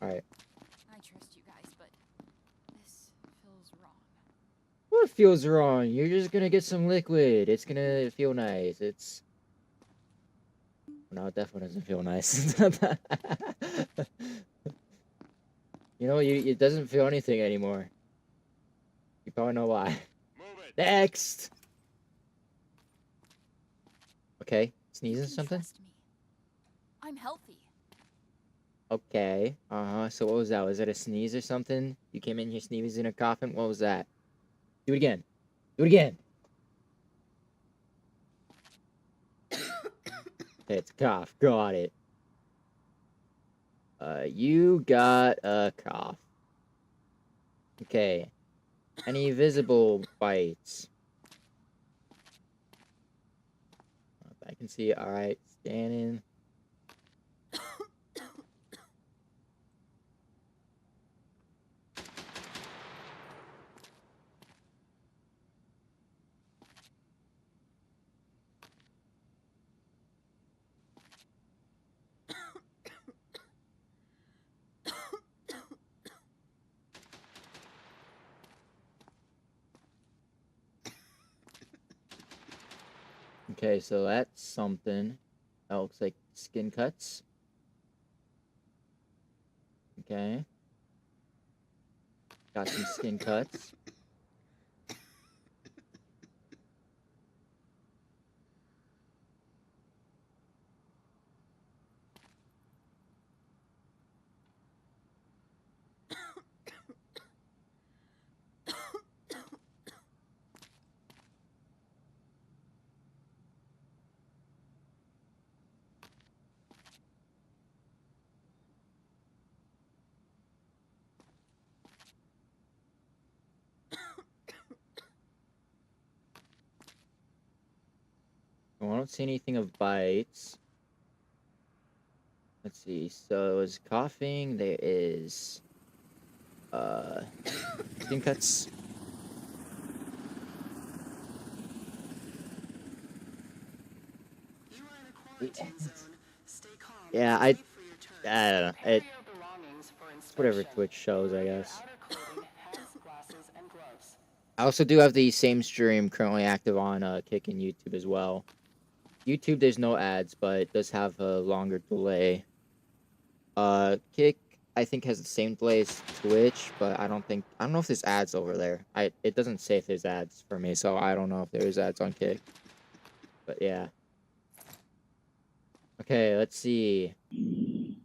Alright. I trust you guys, but this feels wrong. What feels wrong? You're just gonna get some liquid. It's gonna feel nice. It's... No, it definitely doesn't feel nice. You know, it doesn't feel anything anymore. You probably know why. Move it. Next! Okay, You sneezing can something? trust me. I'm healthy. Okay, so what was that? Was it a sneeze or something? You came in here sneezing and coughing? What was that? Do it again. Do it again! Okay, it's a cough. Got it. You got a cough. Okay. Any visible bites? I can see. Alright, scanning. Okay, so that's something. That looks like skin cuts. Okay. Got some skin cuts. Well, I don't see anything of bites. Let's see. So is coughing. There is skin cuts. You are in a quarantine zone. Stay calm Yeah, and wait for your turn. I don't know. Prepare your belongings for It's whatever inspection. Twitch shows, I Remove your guess. outer clothing, hats, glasses, and gloves. I also do have the same stream currently active on Kick and YouTube as well. YouTube, there's no ads, but it does have a longer delay. Kick, I think, has the same delay as Twitch, but I don't know if there's ads over there. It doesn't say if there's ads for me, so I don't know if there's ads on Kick. But yeah. Okay, let's see. Is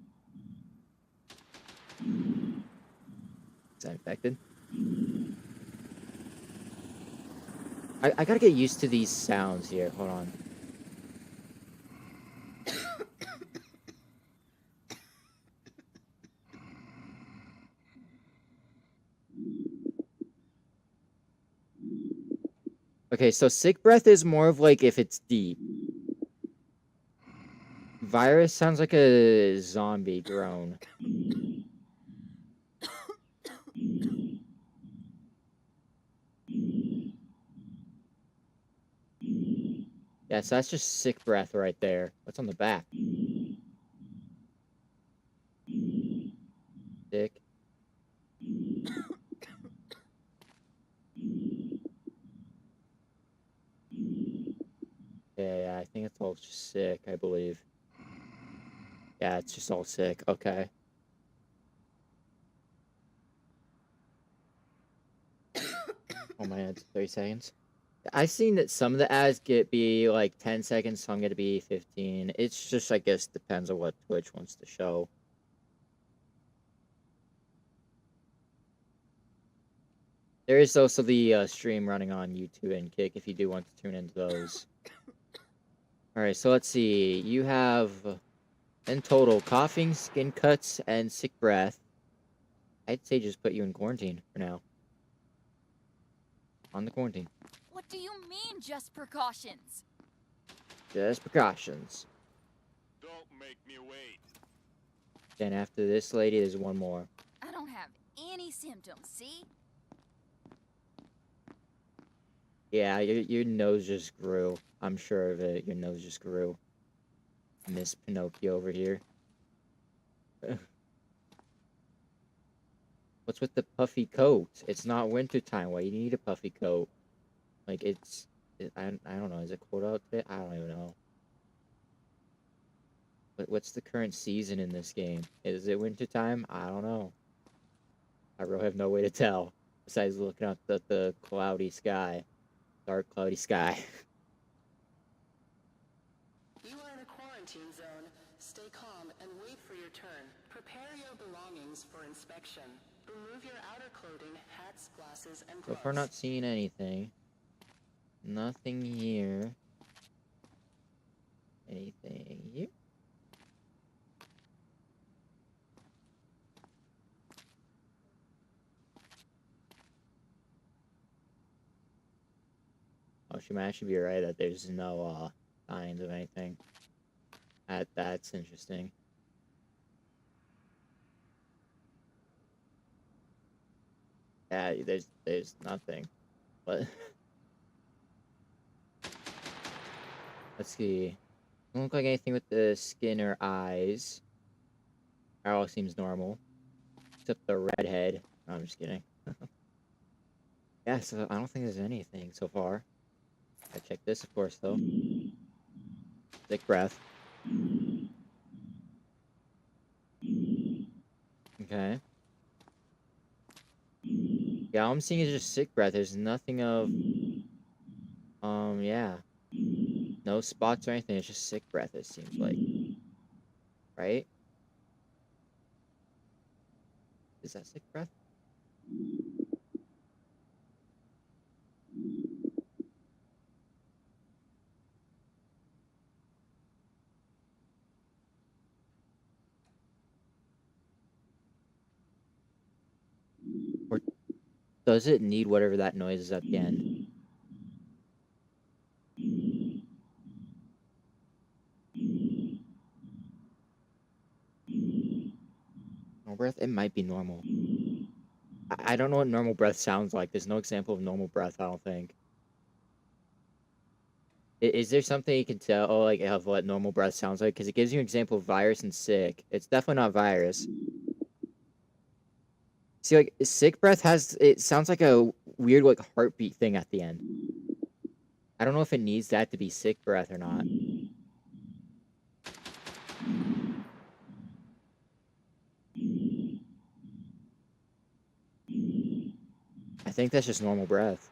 that infected? I gotta get used to these sounds here. Hold on. Okay, so sick breath is more of like if it's deep. Virus sounds like a zombie groan. Yeah, so that's just sick breath right there. What's on the back? Sick. Yeah, I think it's all just sick, I believe. Yeah, it's just all sick. Okay. Oh my god, 30 seconds. I've seen that some of the ads be like 10 seconds, some get to be 15. It's just, I guess, depends on what Twitch wants to show. There is also the stream running on YouTube and Kick if you do want to tune into those. Alright, so let's see. You have, in total, coughing, skin cuts, and sick breath. I'd say just put you in quarantine for now. On the quarantine. What do you mean, just precautions? Just precautions. Don't make me wait. Then after this lady, there's one more. I don't have any symptoms, see? Yeah, your nose just grew. I'm sure of it. Your nose just grew. Miss Pinocchio over here. What's with the puffy coat? It's not wintertime. Why you need a puffy coat? Like, I don't know. Is it cold out today? I don't even know. What's the current season in this game? Is it wintertime? I don't know. I really have no way to tell. Besides looking up at the cloudy sky. Dark, cloudy sky. You are in a quarantine zone. Stay calm and wait for your turn. Prepare your belongings for inspection. Remove your outer clothing, hats, glasses, and So gloves. far, not seeing anything. Nothing here. Anything here? Oh, she might actually be right that there's no signs of anything. That's interesting. Yeah, there's nothing. But let's see. Doesn't look like anything with the skin or eyes. That all seems normal. Except the redhead. No, I'm just kidding. Yeah, so I don't think there's anything so far. I check this, of course, though. Sick breath. Okay. Yeah, all I'm seeing is just sick breath. There's nothing of, yeah. No spots or anything. It's just sick breath, it seems like. Right? Is that sick breath? Or does it need whatever that noise is at the end? breath? It might be normal. I don't know what normal breath sounds like. There's no example of normal breath, I don't think. Is there something you can tell, like, of what normal breath sounds like? Because it gives you an example of virus and sick. It's definitely not virus. See, like, sick breath it sounds like a weird, like, heartbeat thing at the end. I don't know if it needs that to be sick breath or not. I think that's just normal breath.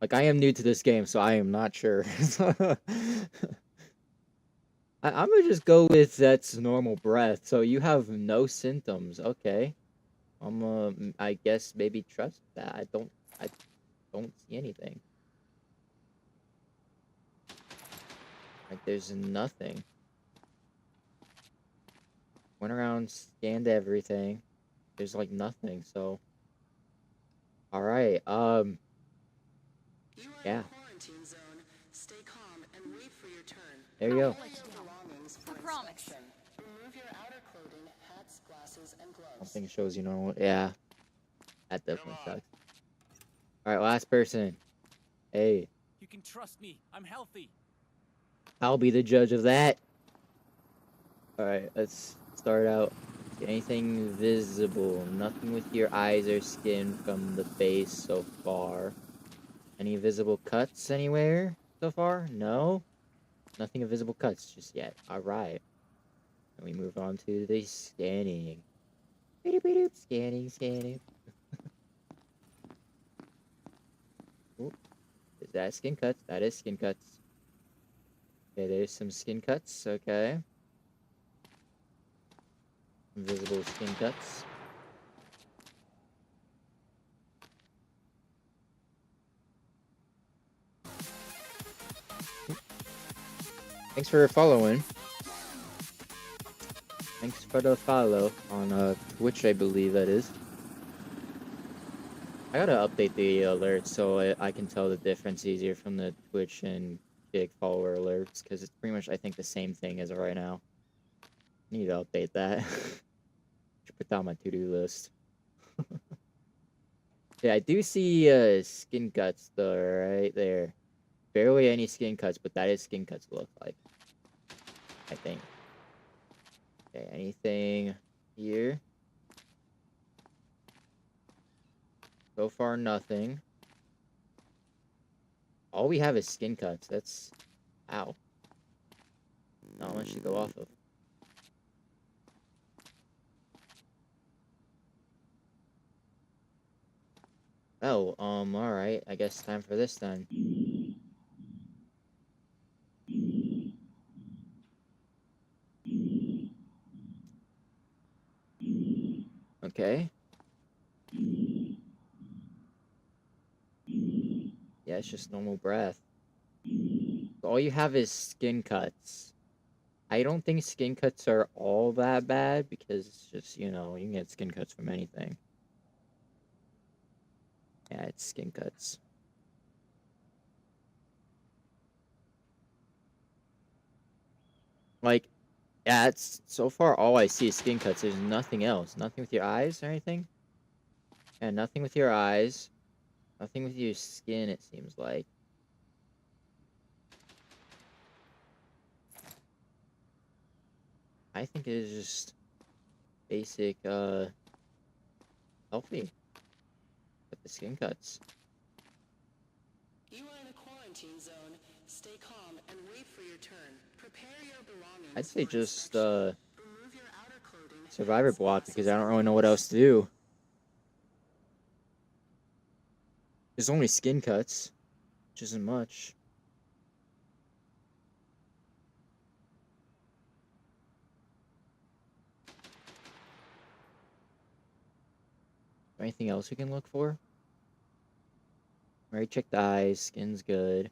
Like, I am new to this game, so I am not sure. I'm gonna just go with that's normal breath. So you have no symptoms. Okay. I guess maybe trust that. I don't see anything. Like, there's nothing. Went around, scanned everything. There's like nothing. So, all right. You are in Yeah. a quarantine zone. Stay calm and wait for your turn. There you go. Prepare your belongings for I promise. inspection. Remove your outer clothing, hats, glasses, and gloves. Something shows you know. Yeah. That definitely sucks. All right, last person. Hey, You can trust me. I'm healthy. I'll be the judge of that. All right, let's start out. Anything visible? Nothing with your eyes or skin from the base so far. Any visible cuts anywhere so far? No? Nothing of visible cuts just yet. All right. And we move on to the scanning. Scanning, scanning. Ooh, is that skin cuts? That is skin cuts. Okay, there's some skin cuts. Okay. Invisible skin cuts. Thanks for following. Thanks for the follow on Twitch, I believe that is. I gotta update the alerts so I can tell the difference easier from the Twitch and Kick follower alerts, because it's pretty much, I think, the same thing as of right now. I need to update that. Should put that on my to-do list. Yeah, I do see skin cuts though, right there. Barely any skin cuts, but that is skin cuts look like, I think. Okay, anything here? So far, nothing. All we have is skin cuts. That's... Ow. Not much to go off of. Oh, alright. I guess time for this then. Okay. Yeah, it's just normal breath. So all you have is skin cuts. I don't think skin cuts are all that bad, because it's just, you know, you can get skin cuts from anything. Yeah, it's skin cuts. Like, yeah, it's so far all I see is skin cuts. There's nothing else. Nothing with your eyes or anything. Yeah, nothing with your eyes. Nothing with your skin, it seems like. I think it is just basic, healthy with the skin cuts. You are in a quarantine zone. Stay calm and wait for your turn. Prepare your belongings I'd say for just, inspection. Remove your outer clothing, Survivor hats, block, because glasses, I don't and really know what gloves. else to do. There's only skin cuts, which isn't much. Anything else we can look for? Already checked the eyes, skin's good.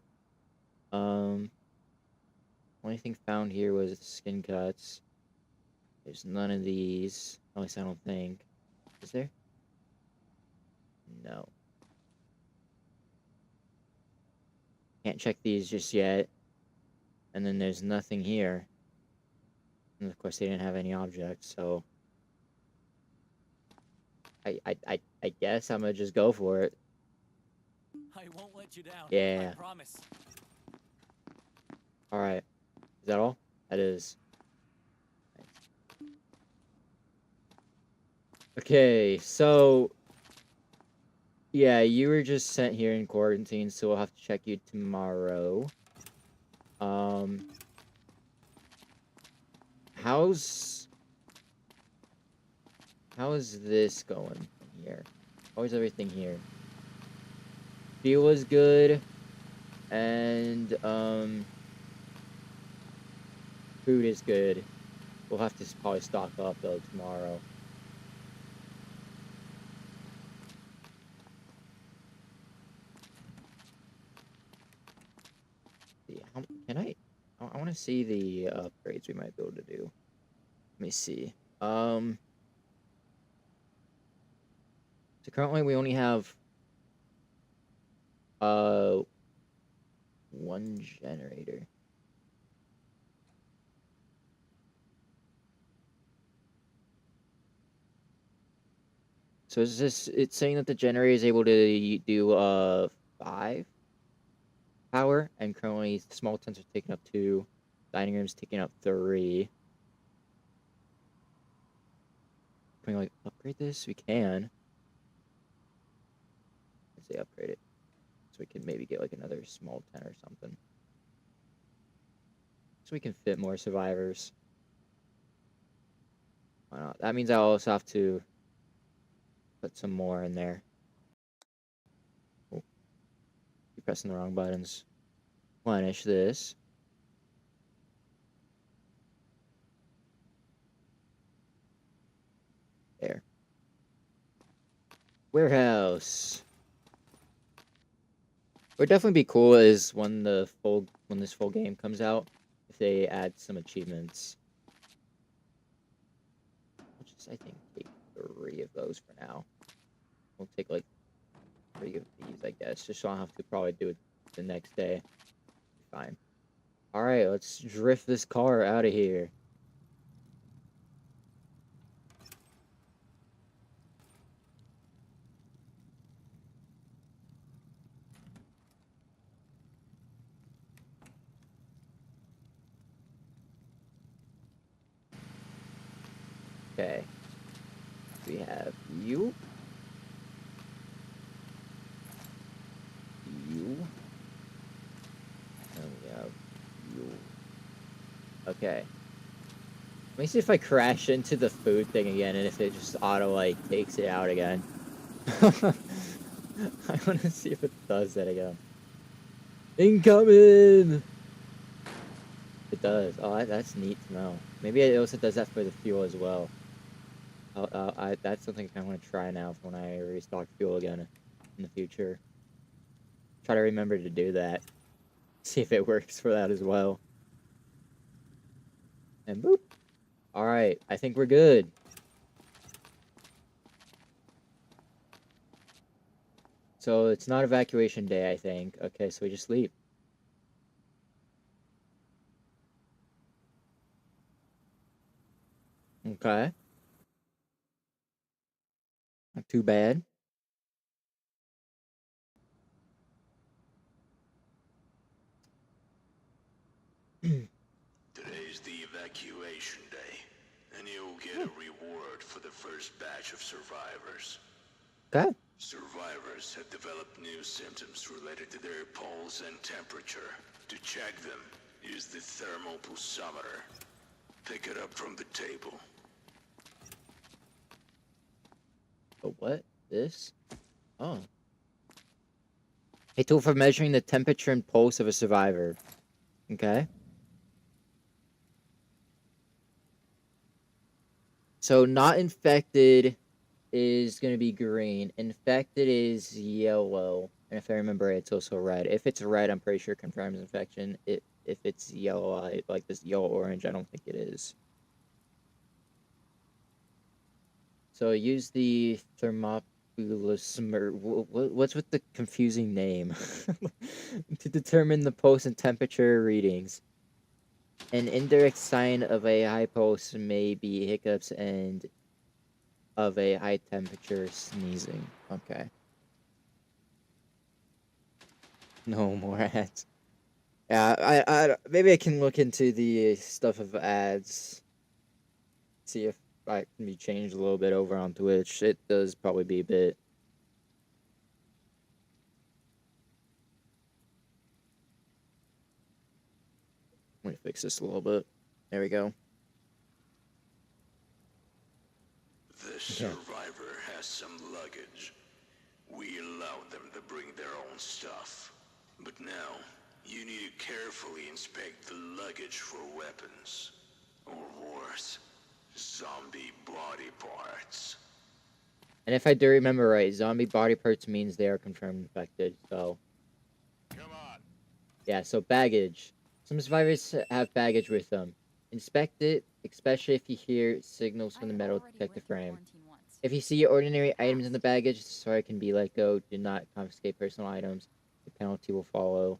Only thing found here was skin cuts. There's none of these. At least I don't think. Is there? No. Can't check these just yet. And then there's nothing here. And of course, they didn't have any objects, so I guess I'm gonna just go for it. I won't let you down. I Yeah. promise. All right. Is that all? That is. Okay, so yeah, you were just sent here in quarantine, so we'll have to check you tomorrow. Um, how's this going from here? How's everything here? Fuel is good, and food is good. We'll have to probably stock up though tomorrow. See, can I want to see the upgrades we might be able to do. Let me see. So currently we only have uh one generator. So is this? It's saying that the generator is able to do 5 power, and currently small tents are taking up 2, dining rooms taking up 3. Can we like upgrade this? We can. Let's say upgrade it, so we can maybe get like another small tent or something, so we can fit more survivors. Why not? That means I also have to put some more in there. Oh, keep pressing the wrong buttons. Replenish this. There. Warehouse. What would definitely be cool is when this full game comes out, if they add some achievements. I'll just I think take 3 of those for now. We'll take like 3 of these, I guess, just so I don't have to probably do it the next day. Fine. All right, let's drift this car out of here. Okay. We have you. You. And we have you. Okay. Let me see if I crash into the food thing again and if it just auto like takes it out again. I want to see if it does that again. Incoming! It does. Oh, that's neat to know. Maybe it also does that for the fuel as well. That's something I want to try now for when I restock fuel again in the future. Try to remember to do that. See if it works for that as well. And boop. Alright, I think we're good. So it's not evacuation day, I think. Okay, so we just leave. Okay. Not too bad. Today's the evacuation day, and you'll get a reward for the first batch of survivors. Okay. Survivors have developed new symptoms related to their pulse and temperature. To check them, use the thermal pulsometer. Pick it up from the table. But what? This? Oh. A tool for measuring the temperature and pulse of a survivor. Okay. So not infected is going to be green. Infected is yellow. And if I remember right, it's also red. If it's red, I'm pretty sure it confirms infection. If it's yellow, like this yellow-orange, I don't think it is. So use the thermopulismer. What's with the confusing name? To determine the pulse and temperature readings. An indirect sign of a high pulse may be hiccups and of a high temperature sneezing. Okay. No more ads. Yeah, I maybe I can look into the stuff of ads. See if I can be changed a little bit over on Twitch. It does probably be a bit. Let me fix this a little bit. There we go. The survivor has some luggage. We allowed them to bring their own stuff. But now, you need to carefully inspect the luggage for weapons. Or worse, zombie body parts. And if I do remember right, zombie body parts means they are confirmed infected, so... Come on. Yeah, so baggage. Some survivors have baggage with them. Inspect it, especially if you hear signals from the metal detector frame. If you see ordinary items in the baggage, the survivor can be let go. Do not confiscate personal items. The penalty will follow.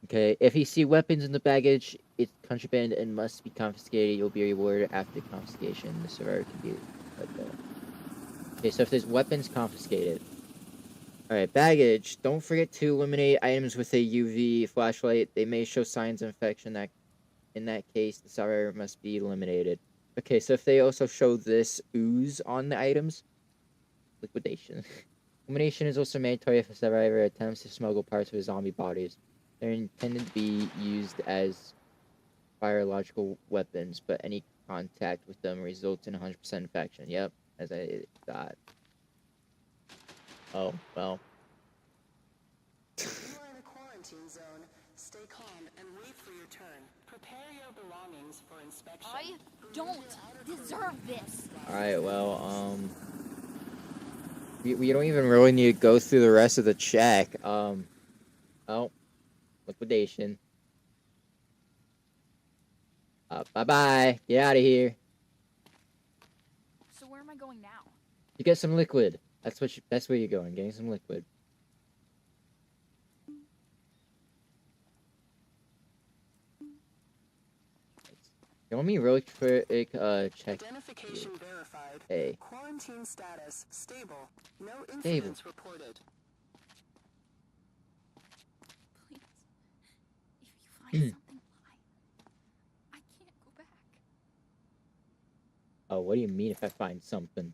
Okay, if you see weapons in the baggage, it's contraband and must be confiscated. You'll be rewarded after confiscation. The survivor can be let go. Okay, so if there's weapons, confiscated. Alright, baggage. Don't forget to eliminate items with a UV flashlight. They may show signs of infection. In that case, the survivor must be eliminated. Okay, so if they also show this ooze on the items, liquidation. Elimination is also mandatory if a survivor attempts to smuggle parts of his zombie bodies. They're intended to be used as biological weapons, but any contact with them results in 100% infection. Yep, as I thought. Oh, well. You are in a quarantine zone. Stay calm and wait for your turn. Prepare your belongings for inspection. I don't deserve this. Alright, well, we don't even really need to go through the rest of the check. Oh, liquidation. Bye-bye. Get out of here. So where am I going now? You get some liquid. That's where you're going, getting some liquid. Let me really quick, check. Identification verified. Hey. Quarantine status stable. No Stable. incidents reported. Please. If you find something, I can't go back. Oh, what do you mean if I find something?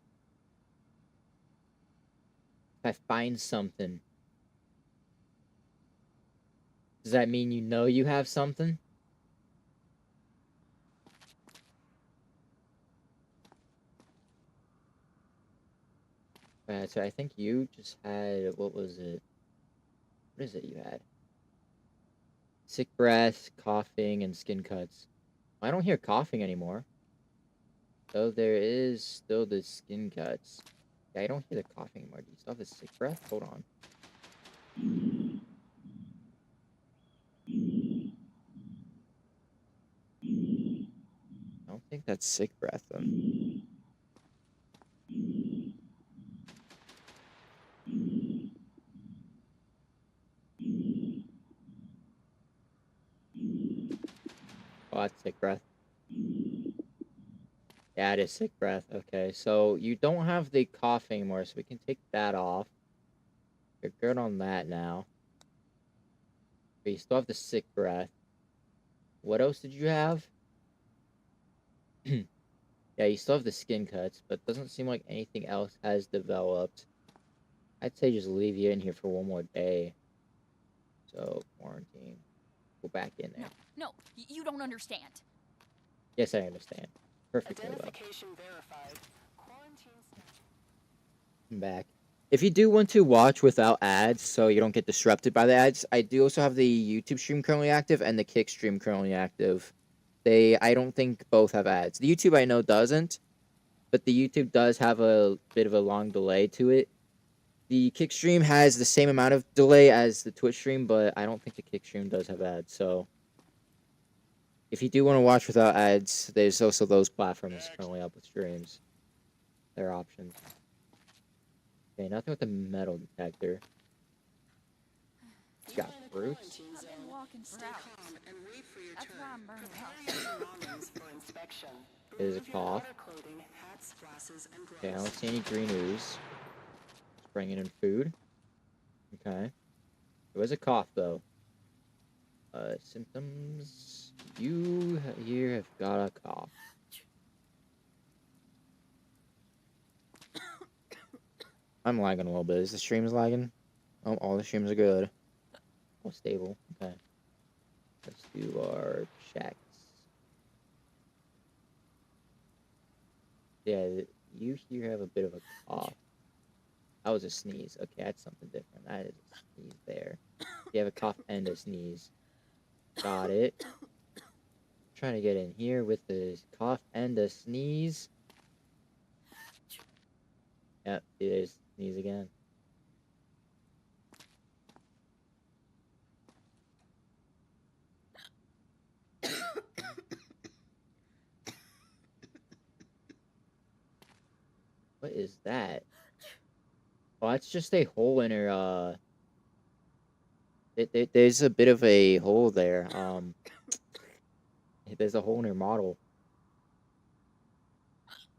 If I find something, does that mean you know you have something? So I think you just had, what was it? What is it you had? Sick breath, coughing, and skin cuts. I don't hear coughing anymore. Though there is still the skin cuts. Yeah, I don't hear the coughing anymore. Do you still have the sick breath? Hold on. I don't think that's sick breath, though. Oh, that's sick breath. Yeah, it is sick breath. Okay, so you don't have the coughing anymore, so we can take that off. You're good on that now. But you still have the sick breath. What else did you have? Yeah, you still have the skin cuts, but doesn't seem like anything else has developed. I'd say just leave you in here for one more day. So, quarantine. Go back in there. No, you don't understand. Yes, I understand. Perfectly well. Identification verified. Quarantine status. I'm back. If you do want to watch without ads, so you don't get disrupted by the ads, I do also have the YouTube stream currently active and the Kick stream currently active. I don't think both have ads. The YouTube I know doesn't, but the YouTube does have a bit of a long delay to it. The Kick stream has the same amount of delay as the Twitch stream, but I don't think the Kick stream does have ads, so... If you do want to watch without ads, there's also those platforms currently up with streams. They're options. Okay, nothing with the metal detector. It's got fruits. I've been walking for Stay hours. calm and wait for your That's turn. why I'm burning Prepare your belongings for inspection. There's a Remove your cough. outer clothing, hats, glasses, and gloves. Okay, I don't see any green ooze. Let's bring in food. Okay. There was a cough, though. Symptoms. You here have got a cough. I'm lagging a little bit. Is the streams lagging? Oh, all the streams are good. All stable. Okay. Let's do our checks. Yeah, you here have a bit of a cough. That was a sneeze. Okay, that's something different. That is a sneeze there. You have a cough and a sneeze. Got it. Trying to get in here with the cough and the sneeze. Yep, there's sneeze again. What is that? Oh, that's just a hole in her, there's a bit of a hole there. There's a hole in her model.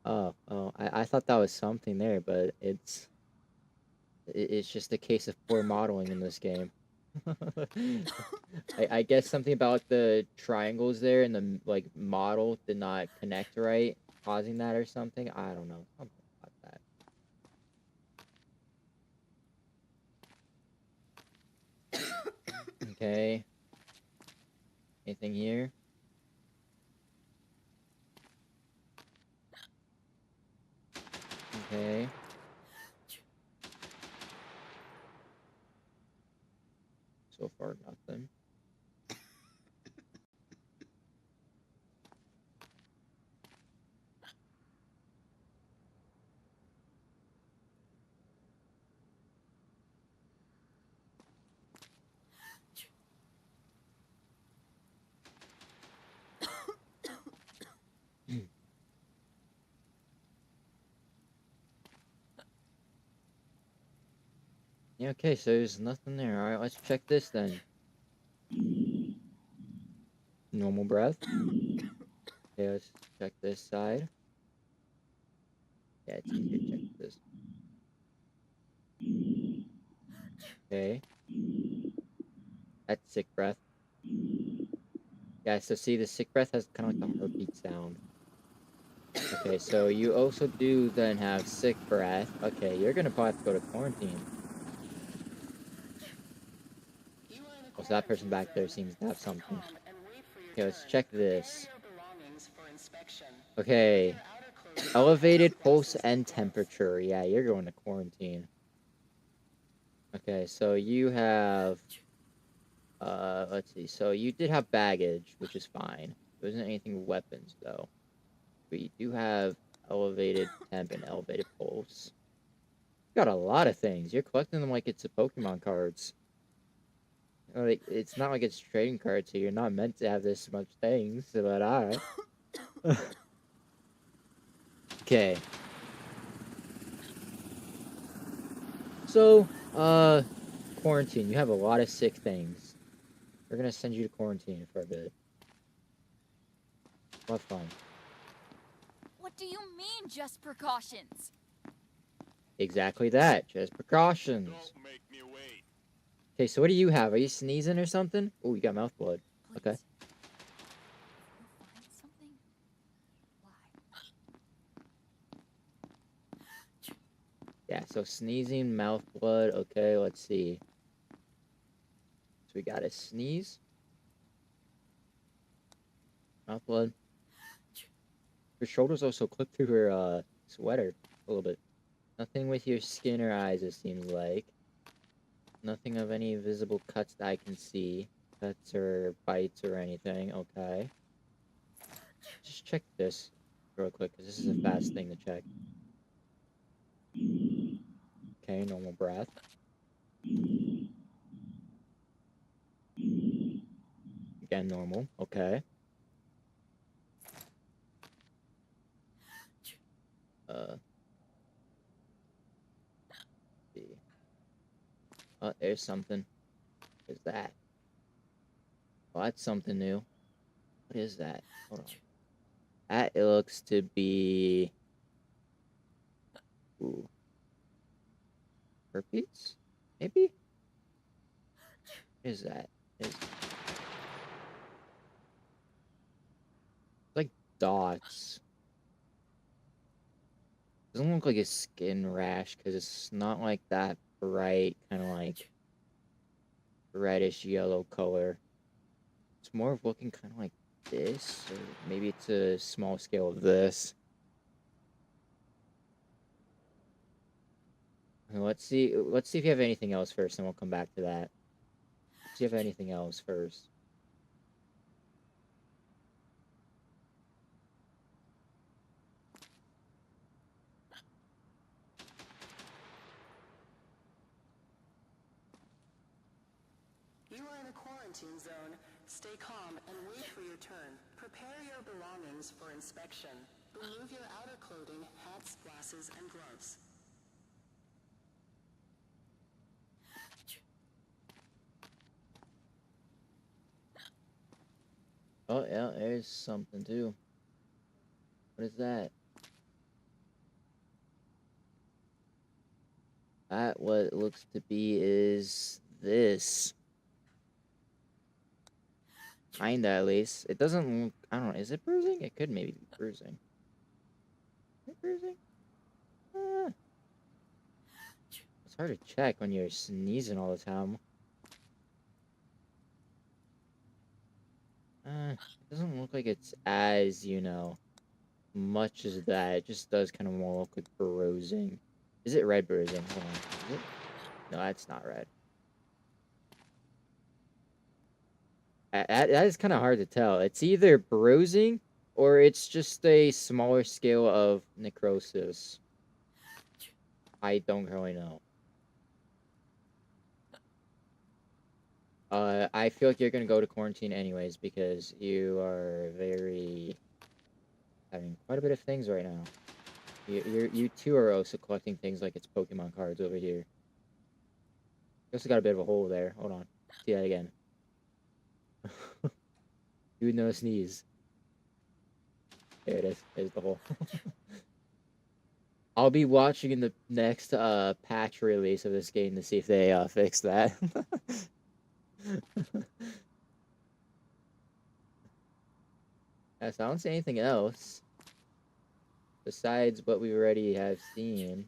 Oh, I thought that was something there, but it's just a case of poor modeling in this game. I guess something about the triangles there and the like model did not connect right, causing that or something. I don't know. Something about that. Okay. Anything here? Okay. So far, nothing. Yeah, okay, so there's nothing there. Alright, let's check this then. Normal breath. Okay, let's check this side. Yeah, it's easier to check this. Okay. That's sick breath. Yeah, so see, the sick breath has kind of like the heartbeat sound. Okay, so you also do then have sick breath. Okay, you're gonna probably have to go to quarantine. You are in a Oh, so that person quarantine back there zone. seems to have Stay something. calm and wait for your Okay, let's turn. check Prepare this. your belongings for inspection. Okay. Remove your outer clothing, Elevated hats, pulse glasses, and gloves. temperature. Yeah, you're going to quarantine. Okay, so you have let's see. So you did have baggage, which is fine. There isn't anything with weapons though. But you do have elevated temp and elevated pulse. You got a lot of things. You're collecting them like it's a Pokemon cards. Like it's not like it's trading cards, so you're not meant to have this much things, but alright. Okay. So, quarantine. You have a lot of sick things. We're gonna send you to quarantine for a bit. Have fun. What do you mean, just precautions? Exactly that. Just precautions. Don't make me wait. Okay, so what do you have? Are you sneezing or something? Oh, you got mouth blood. Please. Okay. If you find something, lie. Yeah, so sneezing, mouth blood. Okay, let's see. So we got a sneeze. Mouth blood. Her shoulders also clipped through her sweater a little bit. Nothing with your skin or eyes, it seems like. Nothing of any visible cuts that I can see. Cuts or bites or anything. Okay. Just check this real quick, because this is a fast thing to check. Okay, normal breath. Again, normal. Okay. Let's see. Oh, there's something. What is that? Oh, that's something new. What is that? Hold on. That looks to be... Ooh. Herpes? Maybe? What is that? It's like dots. Doesn't look like a skin rash because it's not like that bright, kind of like reddish yellow color. It's more of looking kind of like this, or maybe it's a small scale of this. Let's see. Let's see if you have anything else first, and we'll come back to that. See if you have anything else first. You are in a quarantine zone. Stay calm and wait for your turn. Prepare your belongings for inspection. Remove your outer clothing, hats, glasses, and gloves. Oh yeah, there's something too. What is that? That what it looks to be is this. Kinda, at least. It doesn't look... I don't know. Is it bruising? It could maybe be bruising. Is it bruising? It's hard to check when you're sneezing all the time. It doesn't look like it's as, you know, much as that. It just does kind of more look like bruising. Is it red bruising? Hold on. Is it? No, that's not red. That is kind of hard to tell. It's either bruising or it's just a smaller scale of necrosis. I don't really know. I feel like you're gonna go to quarantine anyways because you are having quite a bit of things right now. You too are also collecting things like it's Pokemon cards over here. You also got a bit of a hole there. Hold on. See that again. Do no sneeze. There it is. There's the hole. I'll be watching in the next patch release of this game to see if they fix that. Yes, I don't see anything else besides what we already have seen.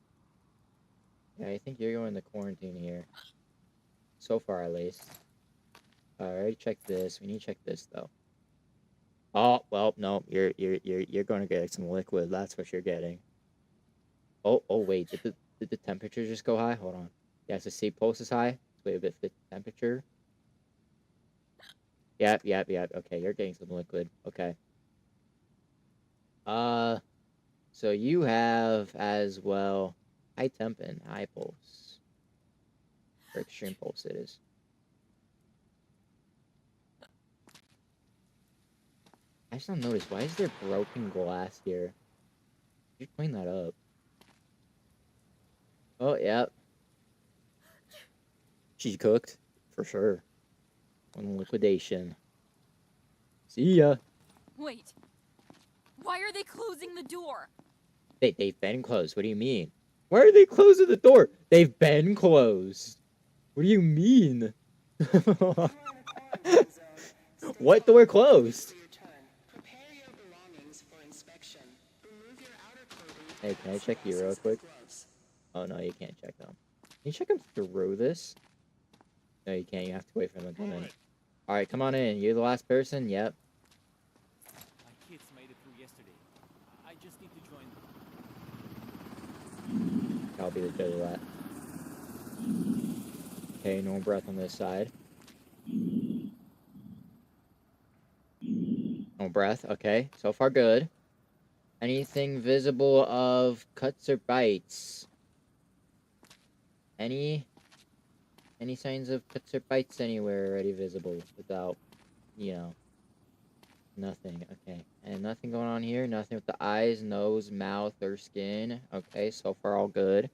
Yeah, I think you're going to quarantine here. So far, at least. I already checked this. We need to check this though. Oh well, no, you're going to get some liquid. That's what you're getting. Oh wait, did the temperature just go high? Hold on. Yeah, so see, pulse is high. Let's wait a bit for the temperature. Yep. Okay, you're getting some liquid. Okay. So you have as well high temp and high pulse. Or extreme pulse it is. I just don't notice. Why is there broken glass here? You clean that up. Oh, yep. She cooked. For sure. On liquidation. See ya. Wait. Why are they closing the door? They've been closed. What do you mean? Why are they closing the door? They've been closed. What do you mean? You are in a quarantine zone. Stay What calm door and wait closed? for your turn. Prepare your belongings for inspection. Remove your outer clothing, Hey, can I hats, check you real glasses, and quick? gloves. Oh, no, you can't check them. Can you check them through this? No, you can't. You have to wait for them to come in. Alright, come on in. You're the last person? Yep. My kids made it through yesterday. I just need to join them. I'll be the judge of that. Okay, no breath on this side. No breath. Okay, so far good. Anything visible of cuts or bites? Any signs of cuts or bites anywhere already visible without, you know, nothing. Okay, and nothing going on here. Nothing with the eyes, nose, mouth, or skin. Okay, so far all good.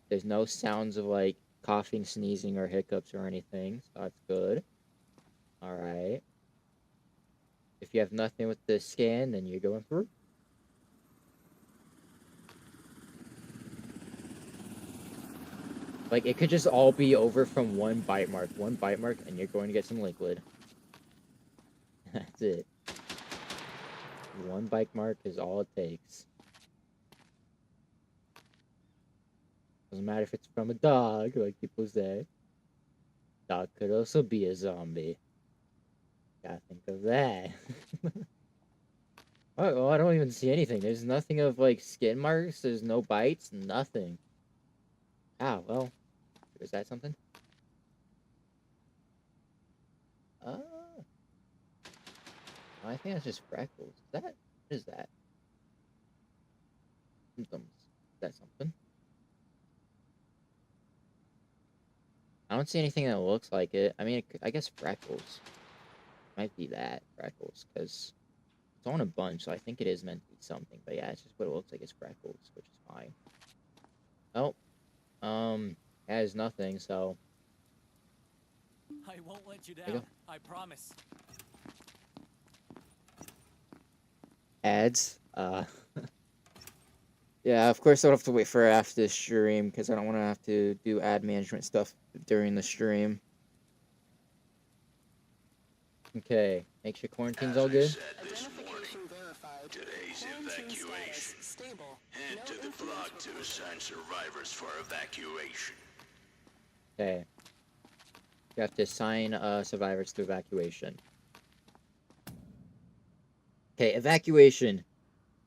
There's no sounds of like coughing, sneezing, or hiccups or anything, so that's good. All right. If you have nothing with the scan, then you're going through. Like, it could just all be over from one bite mark, and you're going to get some liquid. That's it. One bite mark is all it takes. Doesn't matter if it's from a dog, like people say. Dog could also be a zombie. Gotta think of that. Oh, I don't even see anything. There's nothing of, like, skin marks. There's no bites. Nothing. Ah, well. Is that something? Oh. I think that's just freckles. What is that? Symptoms. Is that something? I don't see anything that looks like it. I mean, I guess freckles. Might be that, freckles, because it's on a bunch, so I think it is meant to be something. But yeah, it's just what it looks like is freckles, which is fine. Oh, that is nothing, so... I won't let you There you down. go. I promise. Ads. Yeah, of course I'll have to wait for after the stream, because I don't want to have to do ad management stuff during the stream. Okay, make sure quarantine's As all I good. said this morning, Identification verified. today's Quarantine evacuation. status stable. Head No to the incidents block to reported. assign survivors for evacuation. Okay. You have to assign survivors to evacuation. Okay, evacuation.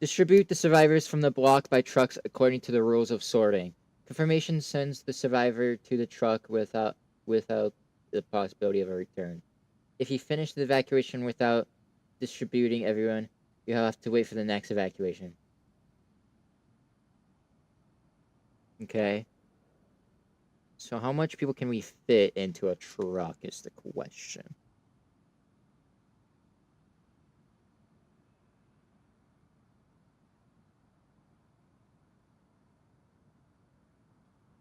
Distribute the survivors from the block by trucks according to the rules of sorting. Confirmation sends the survivor to the truck without the possibility of a return. If you finish the evacuation without distributing everyone, you have to wait for the next evacuation. Okay. So how much people can we fit into a truck is the question.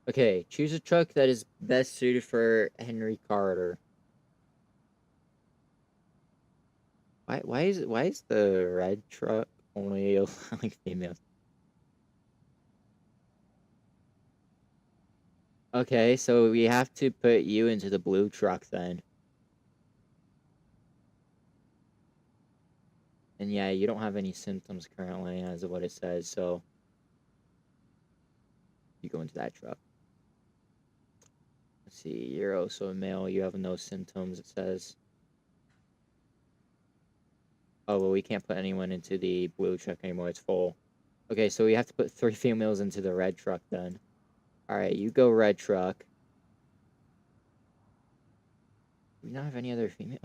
Okay, choose a truck that is best suited for Henry Carter. Why is the red truck only allowing females? Okay, so we have to put you into the blue truck then. And yeah, you don't have any symptoms currently, as of what it says, so you go into that truck. Let's see, you're also a male, you have no symptoms, it says. Oh, well, we can't put anyone into the blue truck anymore, it's full. Okay, so we have to put 3 females into the red truck then. Alright, you go red truck. Do we not have any other female?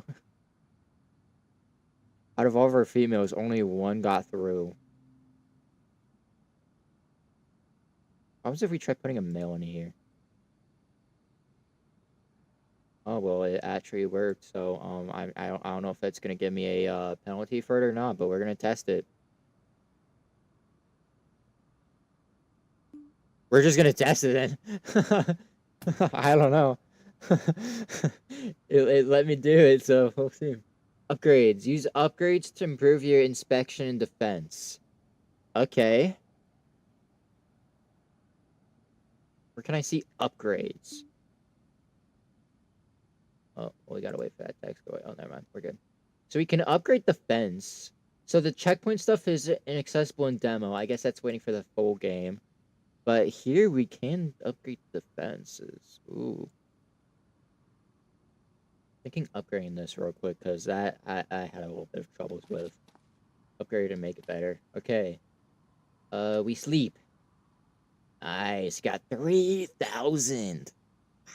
Out of all of our females, only one got through. What happens if we try putting a male in here? Oh, well, it actually worked, so, I don't know if that's gonna give me a, penalty for it or not, but we're gonna test it. We're just gonna test it then. I don't know. It let me do it, so we'll see. Upgrades. Use upgrades to improve your inspection and defense. Okay. Where can I see upgrades? Oh, well, we gotta wait for that text to go. Oh, never mind. We're good. So we can upgrade the fence. So the checkpoint stuff is inaccessible in demo. I guess that's waiting for the full game. But here we can upgrade the fences. Ooh. Thinking upgrading this real quick, because that I had a little bit of troubles with. Upgrade and make it better. Okay. We sleep. Nice. Got 3,000. Wow.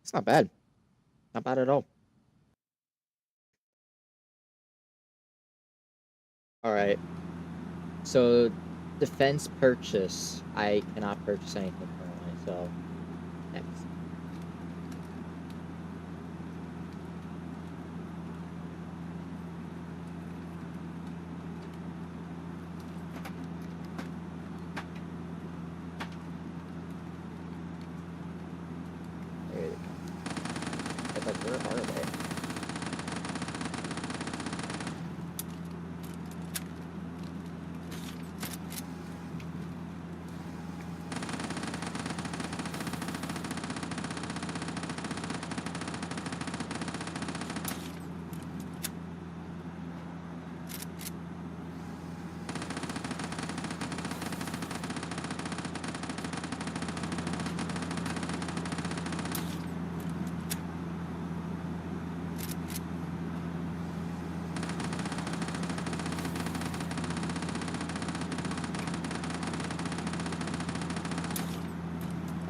It's not bad. Not bad at all. Alright. So, defense purchase. I cannot purchase anything currently, so next. There they come. But like, where are they?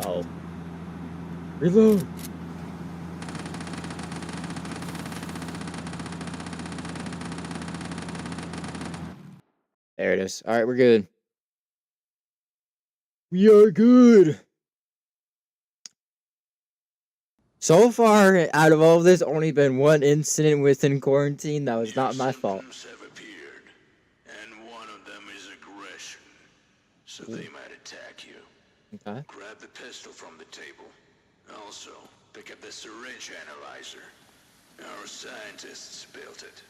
Uh-oh. Reload! There it is. Alright, we're good. We are good! So far, out of all of this, only been one incident within quarantine that was New not my fault. symptoms have appeared, and one of them is aggression. So Ooh. they might attack you. Okay. Grab the pistol from the table. Also, pick up the syringe analyzer. Our scientists built it,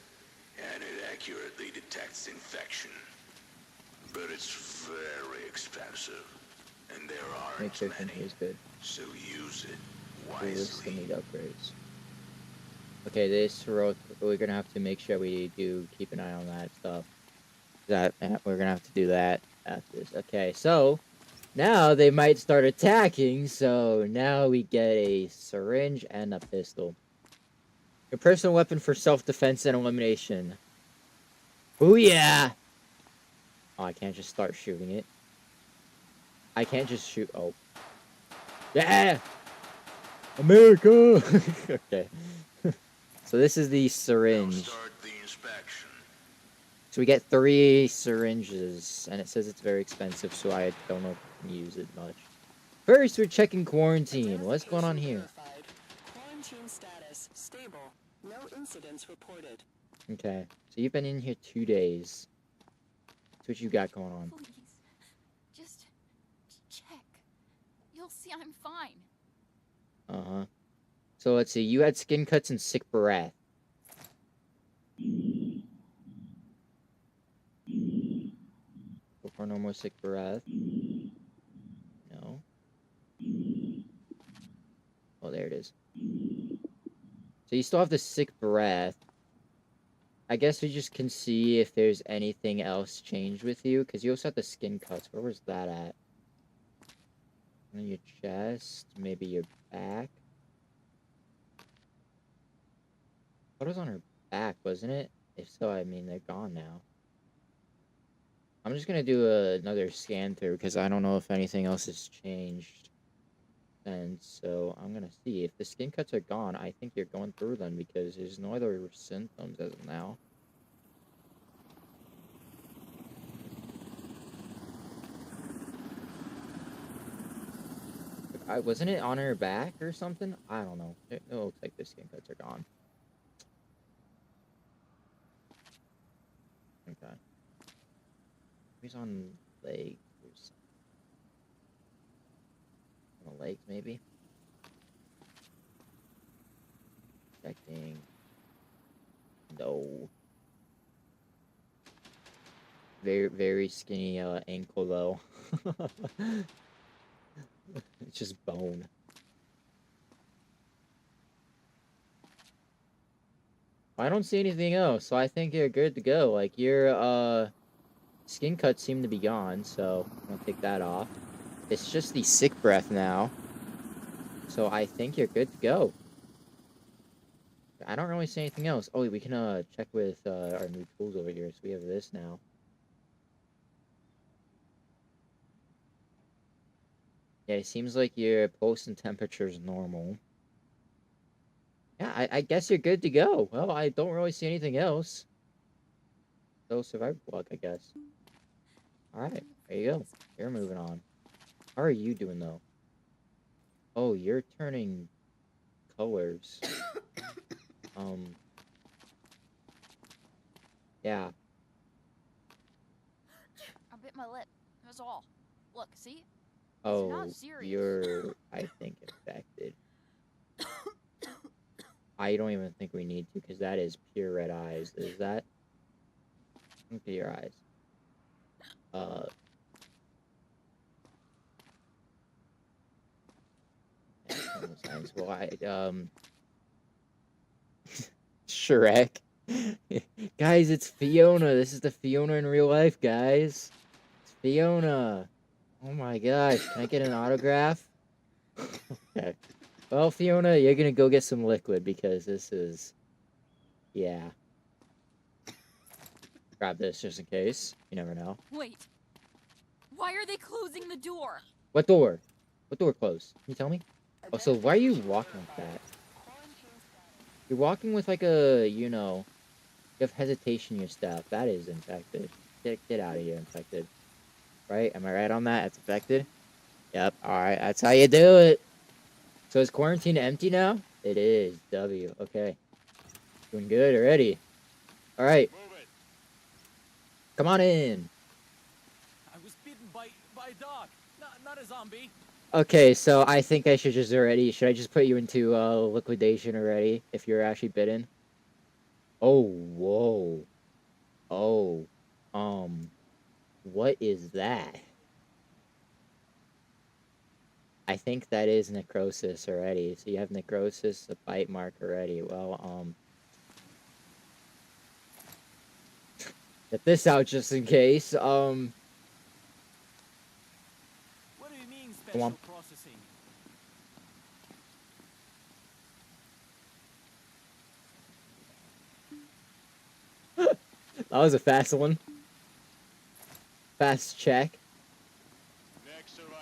and it accurately detects infection. But it's very expensive, and there Make aren't sure many. is good. So use it We will still wisely. need upgrades. Okay, this heroic, we're gonna have to make sure we do keep an eye on that stuff. We're gonna have to do that after this. Okay, so now they might start attacking. So now we get a syringe and a pistol. Your personal weapon for self-defense and elimination. Oh yeah! Oh, I can't just start shooting it. I can't just shoot. Oh, yeah! America! Okay. So this is the Now syringe. start the inspection. So we get 3 syringes, and it says it's very expensive, so I don't know if I can use it much. First, we're checking quarantine. What's going on Identification here? verified. Quarantine status stable. No incidents reported. Okay, so you've been in here 2 days. That's what you got going on. Please. Just check. You'll see I'm fine. Uh-huh. So let's see, you had skin cuts and sick breath. So far, no more sick breath. No. Oh, there it is. So you still have the sick breath. I guess we just can see if there's anything else changed with you, because you also have the skin cuts. Where was that at? On your chest, maybe your back. What was on her back, wasn't it? If so, I mean, they're gone now. I'm just gonna do another scan through, because I don't know if anything else has changed. And so I'm gonna see if the skin cuts are gone. I think you're going through them because there's no other symptoms as of now. Wasn't it on her back or something? I don't know. It looks like the skin cuts are gone. Okay. He's on legs or something. On the legs, maybe? Checking. No. Very, very skinny ankle, though. It's just bone. I don't see anything else, so I think you're good to go. Like, your, skin cuts seem to be gone, so I'll take that off. It's just the sick breath now. So I think you're good to go. I don't really see anything else. Oh, we can, check with, our new tools over here. So we have this now. Yeah, it seems like your pulse and temperature is normal. Yeah, I guess you're good to go. Well, I don't really see anything else. So survival block, I guess. Alright, there you go. You're moving on. How are you doing, though? Oh, you're turning colors. Yeah. I bit my lip. That's all. Look, see? These are Oh, not serious. you're, I think, infected. I don't even think we need to, because that is pure red eyes. Is that? Look at your eyes. Science. Well, Shrek. Guys, it's Fiona. This is the Fiona in real life, guys. It's Fiona. Oh my gosh. Can I get an autograph? Okay. Well, Fiona, you're gonna go get some liquid because this is... Yeah. Grab this just in case. You never know. Wait. Why are they closing the door? What door? What door closed? Can you tell me? Oh, so why are you walking like that? You're walking with like a, you know, you have hesitation in your step. That is infected. Get out of here, infected. Right? Am I right on that? It's infected? Yep. Alright, that's how you do it. So is quarantine empty now? It is. W. Okay. Doing good already. Alright. Come on in. I was bitten by a dog, not a zombie. Okay, so I think I should just already... Should I just put you into liquidation already? If you're actually bitten? Oh, whoa. Oh. What is that? I think that is necrosis already. So you have necrosis, a bite mark already. Well, get this out just in case. What do you mean Come special on. processing? That was a fast one. Fast check. Next survivor.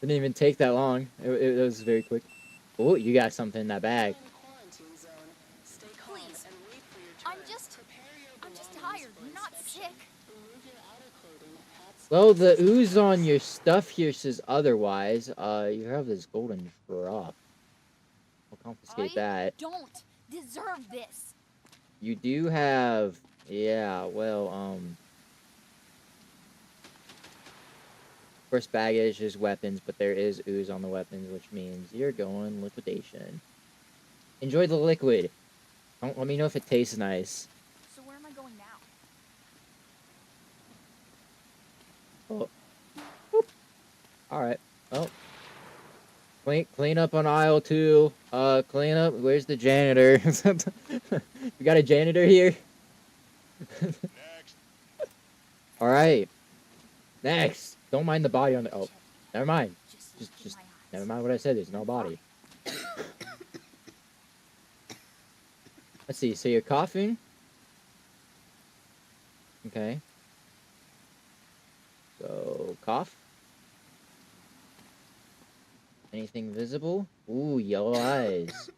Didn't even take that long. It was very quick. Oh, you got something in that bag. In quarantine zone. Stay calm Please. and wait for your turn. I'm just Prepare your I'm just belongings tired, for not inspection. sick. Remove your outer clothing, hats, Well, the glasses, and ooze on gloves. your stuff here says otherwise. You have this golden drop. We'll confiscate I that. don't deserve this. You do have... Yeah, well, of course, baggage is weapons, but there is ooze on the weapons, which means you're going liquidation. Enjoy the liquid. Don't let me know if it tastes nice. So where am I going now? Oh. Boop. All right. Oh. Clean up on aisle 2. Clean up. Where's the janitor? We got a janitor here. Next. All right. Next. Don't mind the body on the. Oh, Check. never mind. Just Just my eyes. never mind what I said. There's no body. Let's see. So you're coughing. Okay. So cough. Anything visible? Ooh, yellow eyes.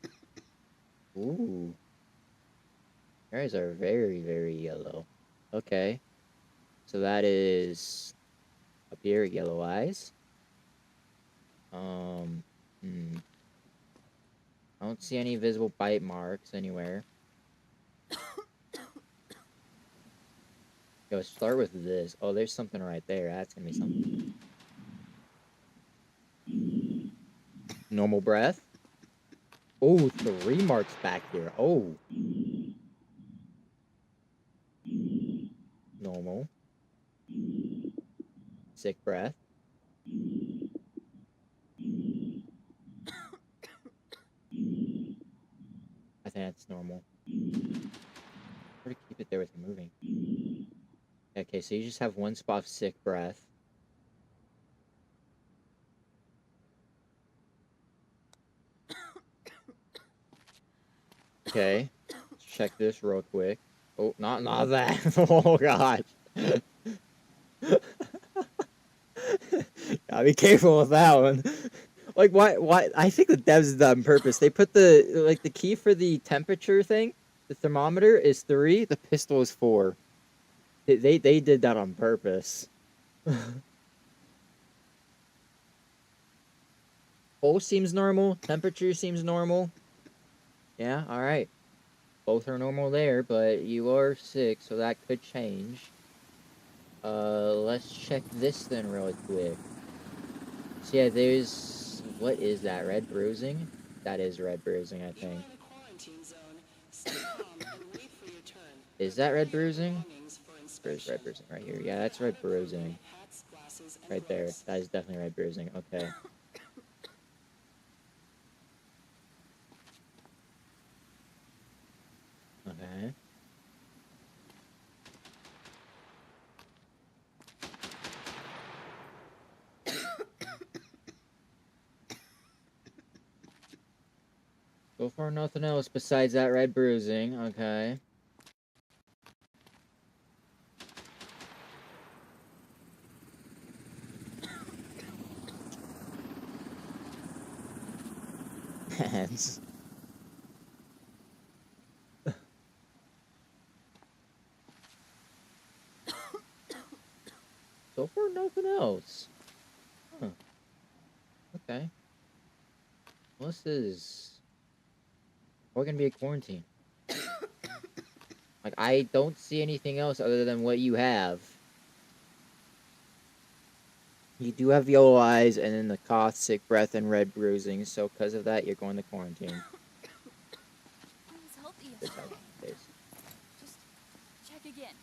Ooh. Your eyes are very, very yellow. Okay. So that is up here, yellow eyes. Hmm. I don't see any visible bite marks anywhere. Go start with this. Oh, there's something right there. That's gonna be something. Normal breath. Oh, 3 marks back here. Oh. Normal. Sick breath. I think that's normal. Try to keep it there with moving. Okay, so you just have one spot of sick breath. Okay. Let's check this real quick. Oh, not that. Oh gosh. Gotta be careful with that one. Like why I think the devs did that on purpose. They put the key for the temperature thing, the thermometer is 3, the pistol is 4. They did that on purpose. Pulse seems normal, temperature seems normal. Yeah, alright. Both are normal there, but you are sick, so that could change. Let's check this then really quick. So yeah, there's... What is that? Red bruising? That is red bruising, I You are think. in a quarantine zone. Stay calm and wait for your turn. Is that red Prepare your bruising? belongings for Where's inspection. red bruising? Right here. Remove Yeah, your that's red outer clothing, bruising. hats, glasses, and Right there. gloves. That is definitely red bruising. Okay. Okay. So far, nothing else besides that red bruising. Okay. Hands. So far, nothing else. Huh. Okay. Well, this is... We're gonna be a quarantine. Like, I don't see anything else other than what you have. You do have yellow eyes and then the cough, sick breath, and red bruising, so because of that, you're going to quarantine. I was healthy This has yesterday. the case. Just check again.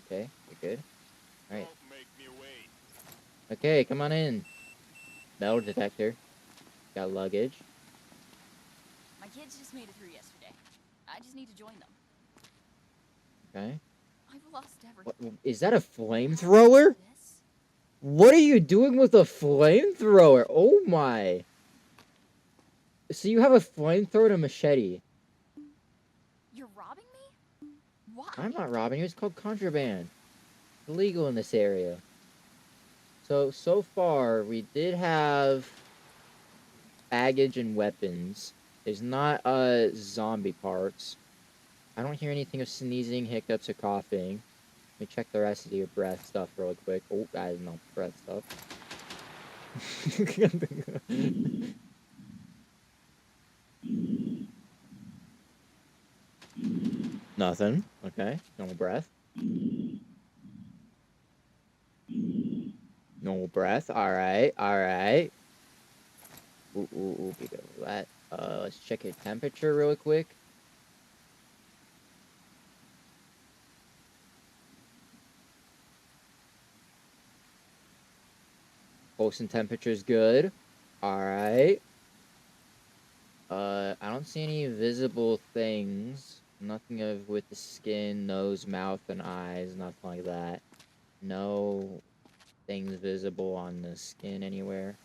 Okay, you're good. Alright. Don't make me wait. Okay, come on in. Metal detector. Got luggage. My kids just made it through yesterday. I just need to join them. Okay. I've lost everything. What, is that a flamethrower? This? What are you doing with a flamethrower? Oh my. So you have a flamethrower and a machete. You're robbing me? Why? I'm not robbing you. It's called contraband. It's illegal in this area. So far, we did have baggage and weapons. There's not, zombie parts. I don't hear anything of sneezing, hiccups, or coughing. Let me check the rest of your breath stuff real quick. Oh, that is not breath stuff. Nothing. Okay. Normal breath. Normal breath. Alright. Alright. Ooh, be good with that. Let's check your temperature real quick. Pulse and temperature is good. Alright. I don't see any visible things. Nothing of with the skin, nose, mouth, and eyes. Nothing like that. No things visible on the skin anywhere.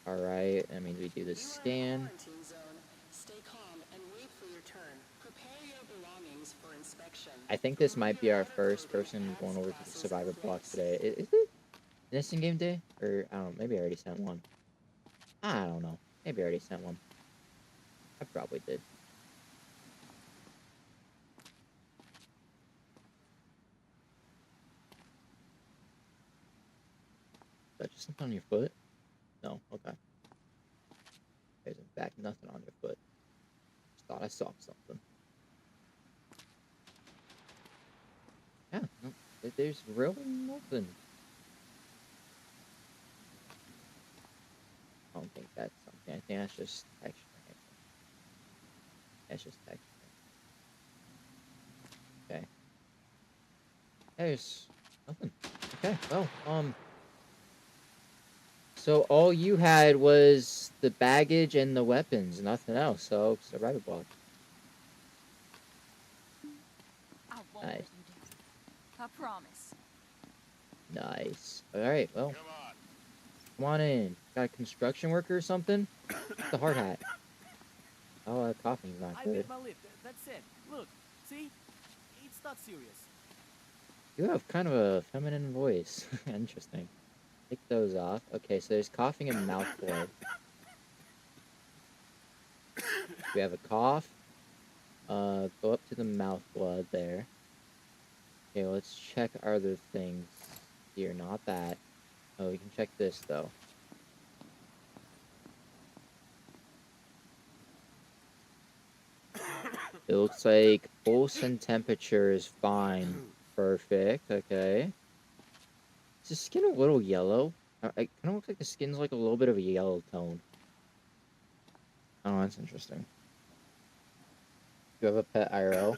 Alright, that means we do the You are in a scan. quarantine zone. Stay calm and wait for your turn. Prepare your belongings for inspection. I think this Remove might your be our outer first clothing, person hats, going over to the glasses, survivor and block gloves. today. Is it innocent game day? Or, I don't know, maybe I already sent one. I don't know. Maybe I already sent one. I probably did. Is that just something on your foot? No, okay. There's in fact nothing on your foot. Just thought I saw something. Yeah, no, there's really nothing. I don't think that's something. I think that's just texture. That's just texture. Okay. There's nothing. Okay, well, so all you had was the baggage and the weapons, nothing else, so survivor block. I won't let Nice. you down. I promise. Nice. Alright, well, Come on. come on in. Got a construction worker or something? What's the hard hat? Oh, coughing's not I good. bit my lip. That's it. Look, see? It's not serious. You have kind of a feminine voice. Interesting. Take those off. Okay, so there's coughing and mouth blood. We have a cough. Go up to the mouth blood there. Okay, let's check our other things here. Not that. Oh, we can check this, though. It looks like pulse and temperature is fine. Perfect, okay. Is the skin a little yellow? It kind of looks like the skin's like a little bit of a yellow tone. Oh, that's interesting. Do you have a pet IRL?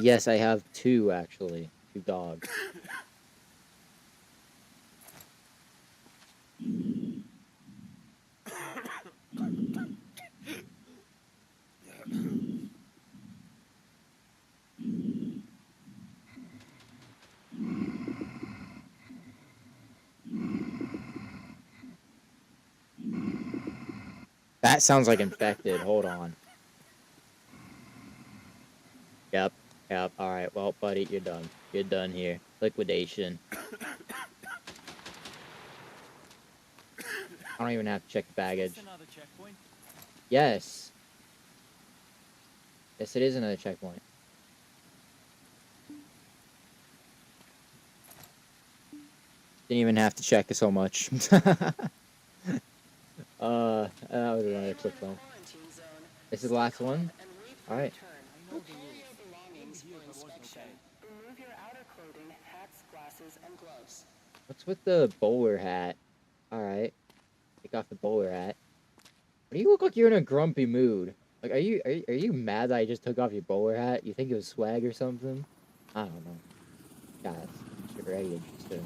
Yes, I have two, actually. Two dogs. That sounds like infected. Hold on. Yep. Yep. Alright, well, buddy, you're done. You're done here. Liquidation. I don't even have to check the Is baggage. this another checkpoint? Yes. Yes, it is another checkpoint. Didn't even have to check it so much. That was another quick one. Quarantine zone. This is the last one. And wait for All your right. turn. I know the Prepare rules. your belongings Wouldn't be here for if I wasn't inspection. okay. Remove your outer clothing, hats, glasses, and gloves. What's with the bowler hat? All right. Take off the bowler hat. What do you look like you're in a grumpy mood? Like, are you mad that I just took off your bowler hat? You think it was swag or something? I don't know. God, that's very interesting.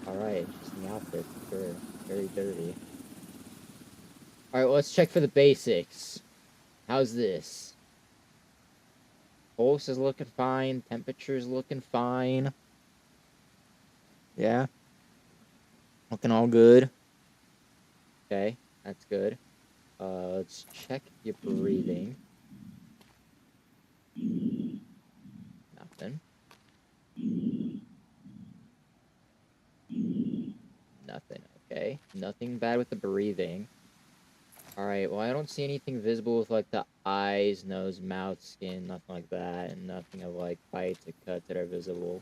All right, interesting outfit for sure. Very dirty. All right, well, let's check for the basics. How's this? Pulse is looking fine. Temperature is looking fine. Yeah, looking all good. Okay, that's good. Let's check your breathing. Nothing. Nothing. Okay, nothing bad with the breathing. All right, well, I don't see anything visible with like the eyes, nose, mouth, skin, nothing like that, and nothing of like bites or cuts that are visible.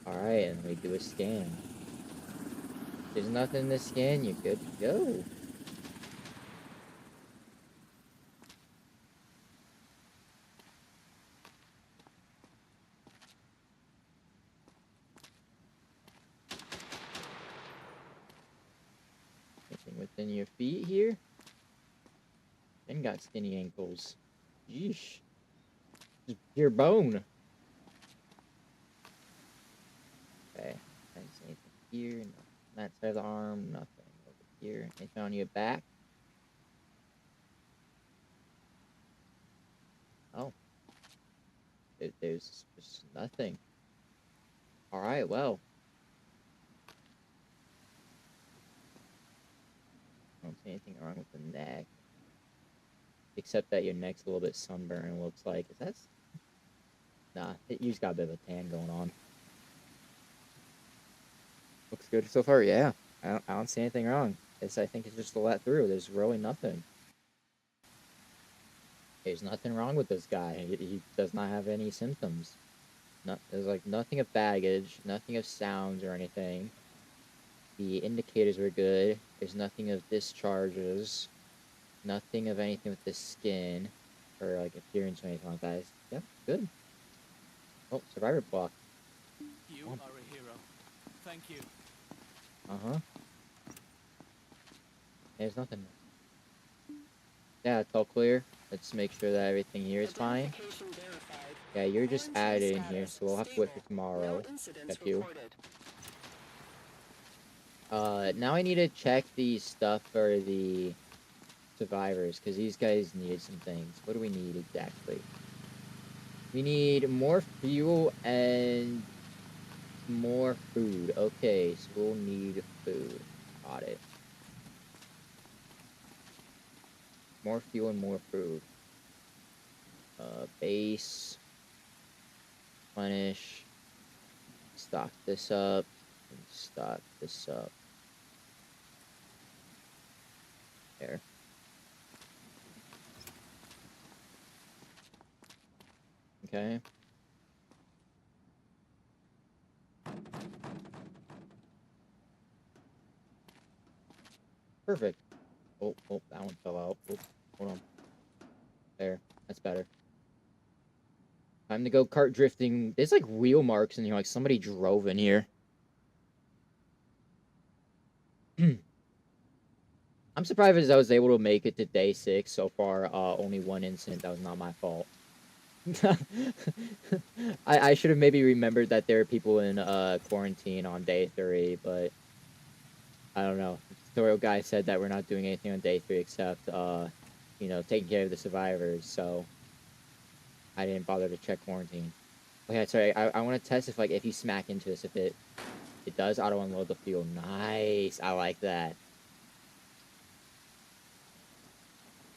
All right, and we do a scan. There's nothing in the scan. You're good to go. Anything within your feet here? And got skinny ankles. Yeesh. Just pure bone. Okay. I don't see anything here. Nothing on that side of the arm. Nothing over here. Anything on your back? Oh. There's just nothing. Alright, well. I don't see anything wrong with the neck. Except that your neck's a little bit sunburned, looks like. Is that... Nah, you just got a bit of a tan going on. Looks good so far, yeah. I don't see anything wrong. I think it's just a let through. There's really nothing. There's nothing wrong with this guy. He does not have any symptoms. There's like nothing of baggage, nothing of sounds or anything. The indicators were good. There's nothing of discharges. Nothing of anything with the skin or like appearance or anything like that. Yeah, good. Oh, survivor block. You are a hero. Thank you. Uh-huh. There's nothing. Yeah, it's all clear. Let's make sure that everything here is fine. Identification verified. Yeah, you're just Quarantine added in here, status so we'll have to wait for stable. tomorrow. No incidents Got you. reported. Now I need to check the stuff for the survivors, because these guys needed some things. What do we need exactly? We need more fuel and more food. Okay, so we'll need food. Got it. More fuel and more food. Base. Replenish. Stock this up. And stock this up. There. Okay. Perfect. Oh, that one fell out. Oh, hold on. There. That's better. Time to go kart drifting. There's like wheel marks in here, like somebody drove in here. I'm surprised I was able to make it to day 6 so far. Only one incident. That was not my fault. I should have maybe remembered that there are people in quarantine on day 3, but I don't know. The tutorial guy said that we're not doing anything on day 3 except taking care of the survivors, so I didn't bother to check quarantine. Okay, sorry, I want to test if you smack into this, if it does auto unload the fuel. Nice. I like that.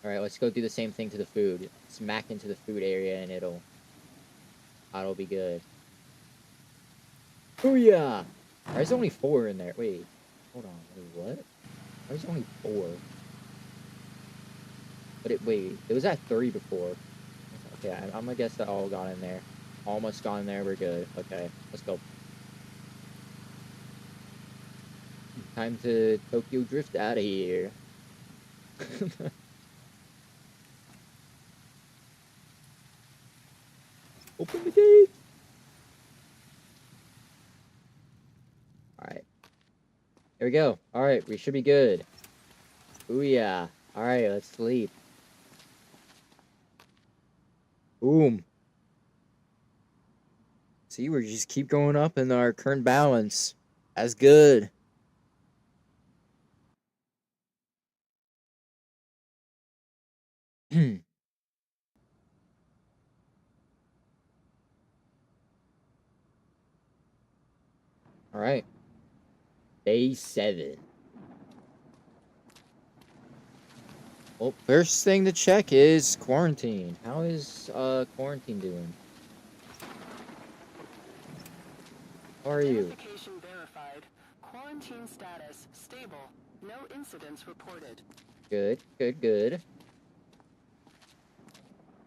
Alright, let's go do the same thing to the food. Smack into the food area and it'll be good. Booyah! There's only 4 in there. Wait. Hold on. Wait, what? Why is it only 4? But wait, it was at 3 before. Okay, I'm gonna guess that all got in there. Almost got in there, we're good. Okay, let's go. Time to Tokyo Drift out of here. Open the gate! Alright. Here we go. Alright, we should be good. Ooh yeah. Alright, let's sleep. Boom. See, we just keep going up in our current balance. That's good. Alright. Day 7. Well, first thing to check is quarantine. How is quarantine doing? How are you? Identification verified. Quarantine status stable. No incidents reported. Good, good, good.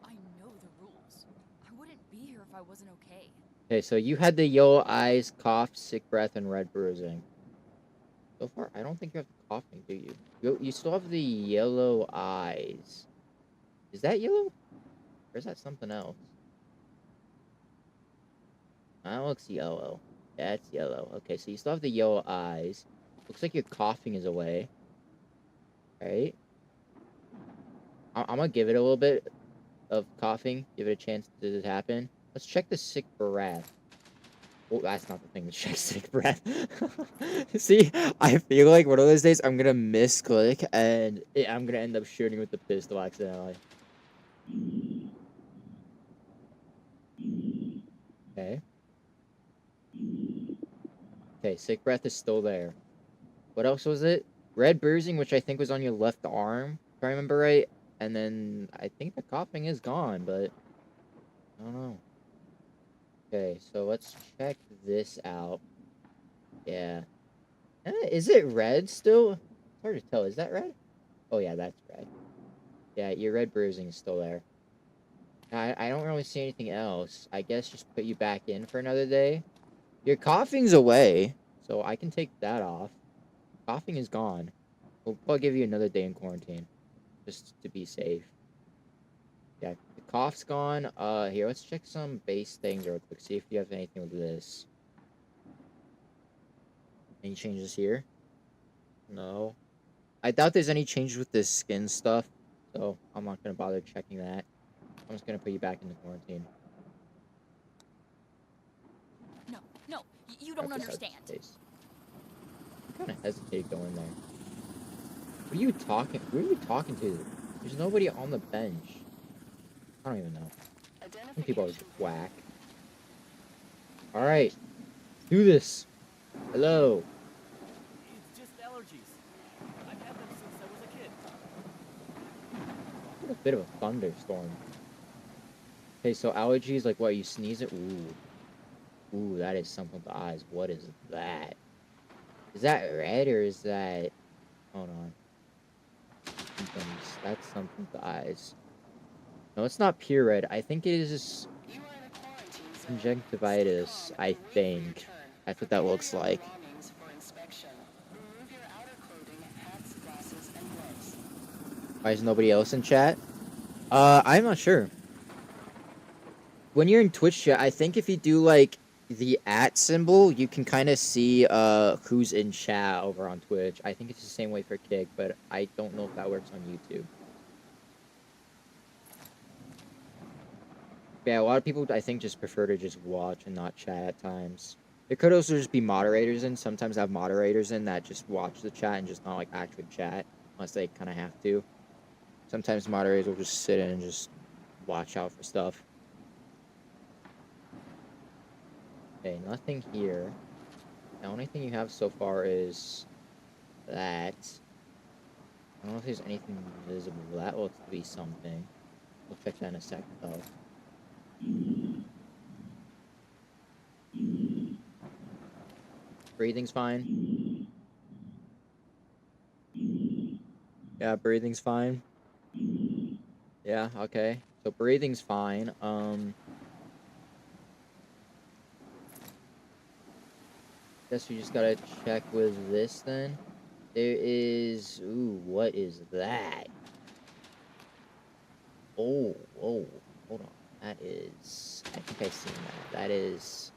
I know the rules. I wouldn't be here if I wasn't okay. Okay, so you had the yellow eyes, cough, sick breath, and red bruising. So far, I don't think you have the coughing, do you? You still have the yellow eyes. Is that yellow? Or is that something else? That looks yellow. That's yellow. Okay, so you still have the yellow eyes. Looks like your coughing is away. Right? I'm gonna give it a little bit of coughing. Give it a chance to happen. Let's check the sick breath. Oh, that's not the thing to check sick breath. See, I feel like one of those days I'm gonna misclick and I'm gonna end up shooting with the pistol accidentally. Okay. Okay, sick breath is still there. What else was it? Red bruising, which I think was on your left arm, if I remember right. And then I think the coughing is gone, but I don't know. Okay, so let's check this out. Yeah. Is it red still? It's hard to tell. Is that red? Oh, yeah, that's red. Yeah, your red bruising is still there. I don't really see anything else. I guess just put you back in for another day. Your coughing's away, so I can take that off. Coughing is gone. We'll probably give you another day in quarantine, just to be safe. Yeah, the cough's gone. Here, let's check some base things real quick. See if you have anything with this. Any changes here? No. I doubt there's any changes with this skin stuff, so I'm not gonna bother checking that. I'm just gonna put you back into quarantine. No, no, you don't Right beside the understand. space. I kind of hesitate going there. What are you talking? Who are you talking to? There's nobody on the bench. I don't even know. Some people are just whack. All right, do this. Hello. It's just allergies. I've had them since I was a kid. A bit of a thunderstorm. Okay, so allergies, like what? You sneeze it? Ooh, that is something with the eyes. What is that? Is that red or is that? Hold on. That's something with the eyes. No, it's not pure red. I think it is You are in a quarantine zone. conjunctivitis. Stay calm I and wait for your think. turn. That's what that Prepare looks your like. belongings for inspection. Remove your outer clothing, hats, glasses, and gloves. Why is nobody else in chat? I'm not sure. When you're in Twitch chat, I think if you do like the @ symbol, you can kind of see who's in chat over on Twitch. I think it's the same way for Kick, but I don't know if that works on YouTube. Yeah, a lot of people I think just prefer to just watch and not chat at times. There could also just be moderators in. Sometimes I have moderators in that just watch the chat and just not like actually chat unless they kind of have to. Sometimes moderators will just sit in and just watch out for stuff. Okay, nothing here. The only thing you have so far is that. I don't know if there's anything visible. That looks to be something. We'll check that in a second, though. Breathing's fine. Yeah, breathing's fine. Yeah, okay. So breathing's fine. Guess we just gotta check with this then. There is... Ooh, what is that? Oh, whoa. Hold on. That is... I think I've seen that. That is...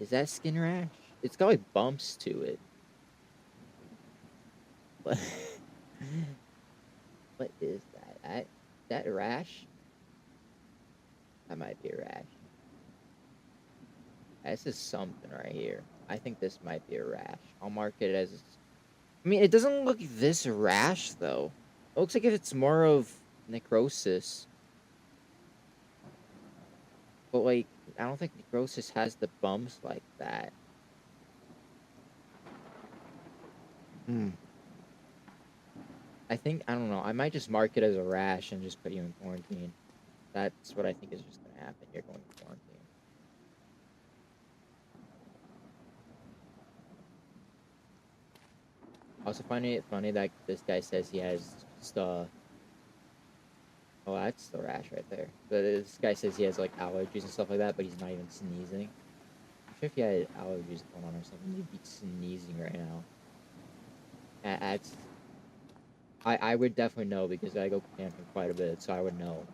Is that skin rash? It's got, like, bumps to it. What? What is that? That rash? That might be a rash. This is something right here. I think this might be a rash. I'll mark it as... I mean, it doesn't look this rash, though. It looks like if it's more of necrosis. But, like, I don't think necrosis has the bumps like that. Hmm. I think, I don't know. I might just mark it as a rash and just put you in quarantine. That's what I think is just going to happen. You're going to quarantine. Also finding it funny that this guy says he has just, oh, that's the rash right there. But this guy says he has, like, allergies and stuff like that, but he's not even sneezing. I'm sure if he had allergies going on or something, he'd be sneezing right now. That's... I would definitely know because I go camping quite a bit, so I would know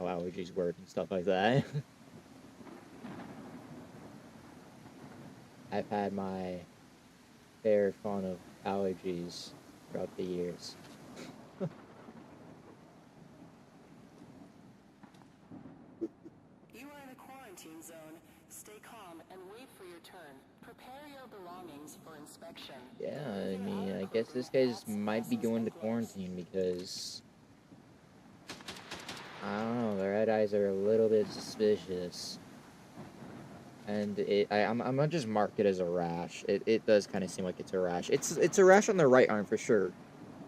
how allergies work and stuff like that. I've had my fair fun of allergies throughout the years. You are in a quarantine zone. Stay calm and wait for your turn. Prepare your belongings for inspection. Yeah, Remove I your mean, outer I guess clothing, this guy hats, might be glasses, going to and gloves. quarantine because... I don't know, the red eyes are a little bit suspicious. And I'm gonna just mark it as a rash. It does kind of seem like it's a rash. It's a rash on the right arm for sure.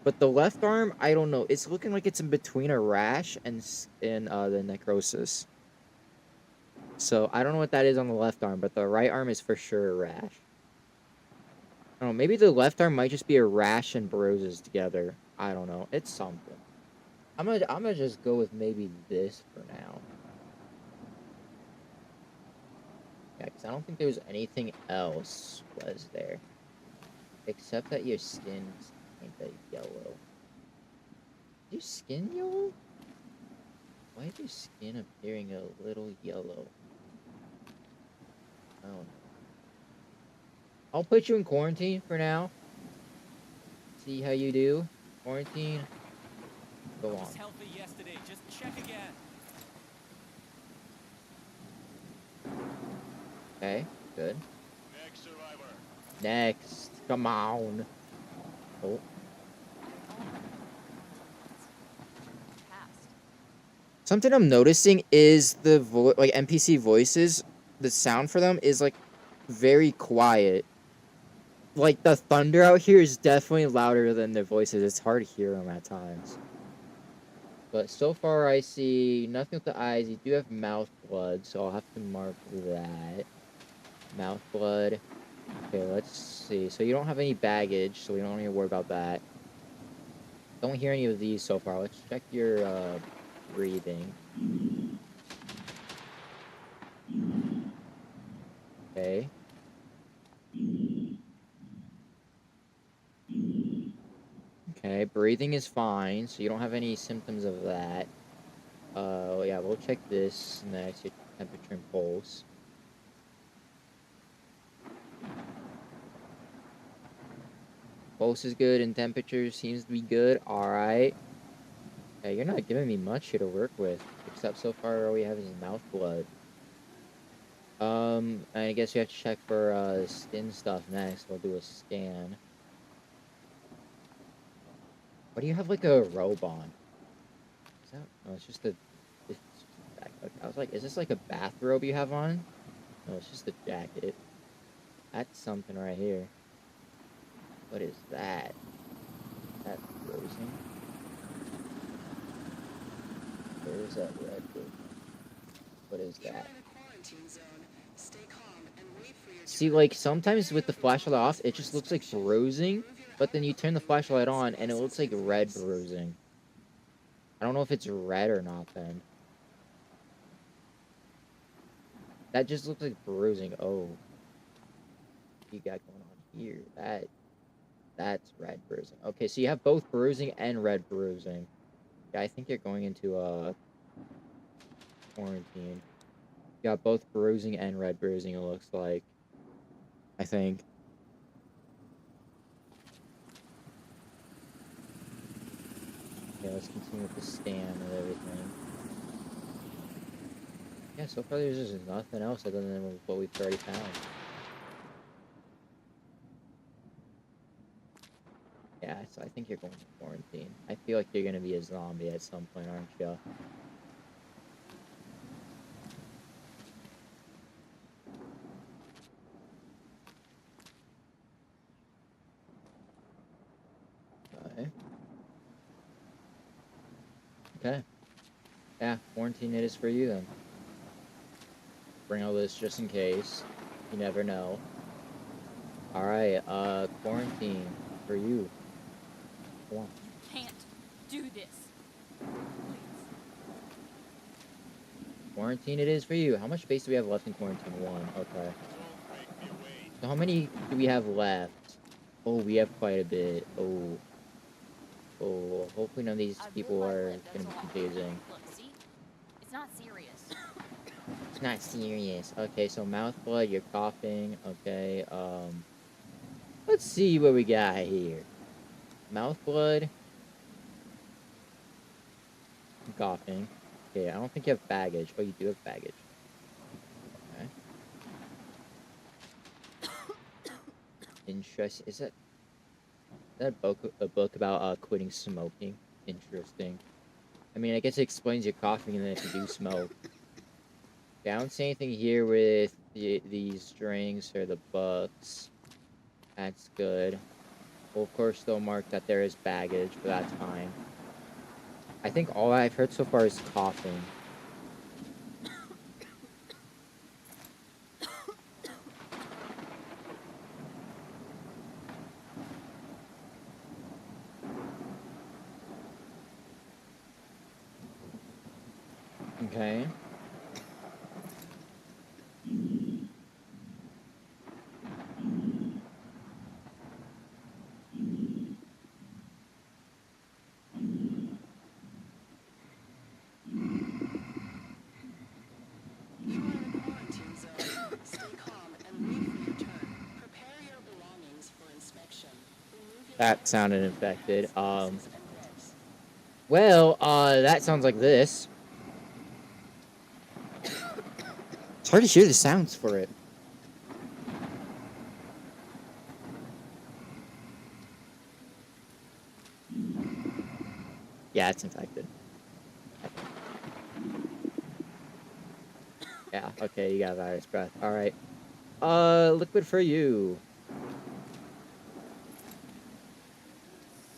But the left arm, I don't know. It's looking like it's in between a rash and the necrosis. So I don't know what that is on the left arm, but the right arm is for sure a rash. I don't know, maybe the left arm might just be a rash and bruises together. I don't know. It's something. I'm gonna just go with maybe this for now. Yeah, because I don't think there's anything else was there. Except that your skin's kinda yellow. Is your skin yellow? Why is your skin appearing a little yellow? I don't know. I'll put you in quarantine for now. See how you do. Quarantine. Go Was on. healthy yesterday. Just check again. Okay, good. Next survivor. Next. Come on. Oh. Past. Something I'm noticing is the like NPC voices, the sound for them is like very quiet. Like the thunder out here is definitely louder than their voices. It's hard to hear them at times. But so far I see nothing with the eyes. You do have mouth blood, so I'll have to mark that. Mouth blood. Okay, let's see. So you don't have any baggage, so we don't need to worry about that. Don't hear any of these so far. Let's check your breathing. Okay. Okay, breathing is fine, so you don't have any symptoms of that. Yeah, we'll check this next, your temperature and pulse. Pulse is good and temperature seems to be good. Alright. Yeah, you're not giving me much here to work with, except so far all we have is mouth blood. I guess you have to check for, skin stuff next. We'll do a scan. Why do you have, like, a robe on? Is that... No, it's just a... It's just a jacket. I was like, is this, like, a bathrobe you have on? No, it's just a jacket. That's something right here. What is that? Is that frozen? Where is that red thing? What is You are that? in a quarantine zone. Stay calm and wait for your See, turn. like, sometimes Prepare with your the flashlight off, belongings it for just looks like inspection. bruising. Remove your but then you turn the flashlight on and it looks like red bruising. I don't know if it's red or not then. That just looks like bruising. Oh. What you got going on here? That's red bruising. Okay, so you have both bruising and red bruising. Yeah, I think you're going into quarantine. You got both bruising and red bruising, it looks like. I think. Yeah, let's continue with the scan and everything. Yeah, so far there's just nothing else other than what we've already found. Yeah, so I think you're going to quarantine. I feel like you're gonna be a zombie at some point, aren't you? Okay. Okay. Yeah, quarantine it is for you then. Bring all this just in case. You never know. Alright, quarantine for you. Come on. Can't do this. Please. Quarantine it is for you. How much space do we have left in quarantine? 1. Okay. So how many do we have left? Oh, we have quite a bit. Oh. Oh, hopefully none of these I've people my are lip, gonna that's be all. confusing. Look, see? It's not serious. It's not serious. Okay, so mouth blood, you're coughing. Okay, let's see what we got here. Mouth blood, coughing. Okay, I don't think you have baggage. Oh, you do have baggage. Okay. Interest. Is that a book about quitting smoking? Interesting. I mean, I guess it explains your coughing and then if you do smoke. Okay, I don't see anything here with these drinks or the books. That's good. Well, of course, they'll mark that there is baggage, but that's fine. I think all I've heard so far is coughing. Okay. You are in a quarantine zone. Stay calm and wait for your turn. Prepare your belongings for inspection. Remove your That face sounded covering, infected. hats, glasses, and gloves. Well, that sounds like this. It's hard to hear the sounds for it. Yeah, it's infected. Yeah, okay, you got virus breath. Alright. Liquid for you.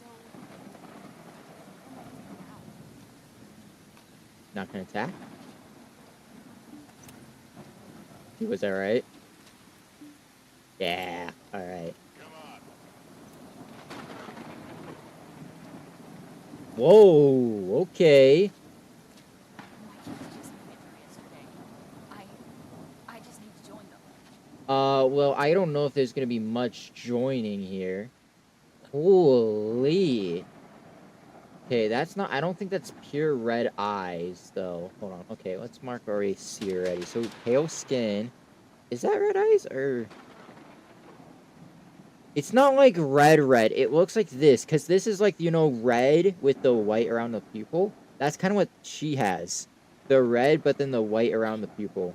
So, what am I doing now? Not gonna attack? Was that right? Yeah, alright. Whoa, okay. Why can't you just make it through yesterday? I just need to join them. Well, I don't know if there's gonna be much joining here. Holy. Okay, that's not, I don't think that's pure red eyes, though. Hold on. Okay, let's mark our race here already. So, pale skin. Is that red eyes, or? It's not like red. It looks like this, because this is like, you know, red with the white around the pupil. That's kind of what she has. The red, but then the white around the pupil.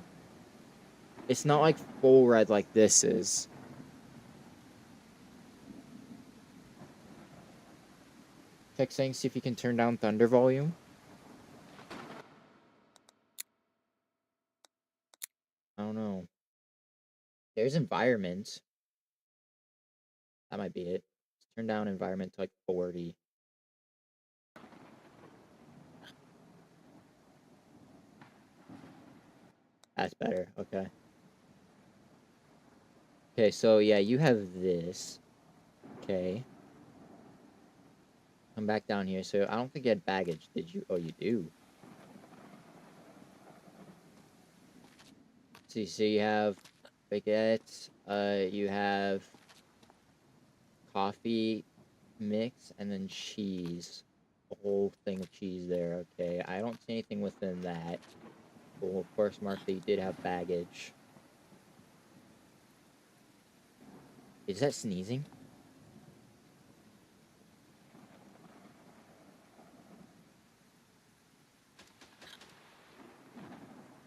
It's not like full red like this is. Check saying, see if you can turn down thunder volume. I don't know. There's environment. That might be it. Let's turn down environment to like 40. That's better. Okay. Okay, so yeah, you have this. Okay. come back down here. So I don't think you had baggage, did you? Oh, you do. See, so you have baguettes, you have coffee mix, and then cheese. A whole thing of cheese there, okay. I don't see anything within that. We'll, of course, mark that you did have baggage. Is that sneezing?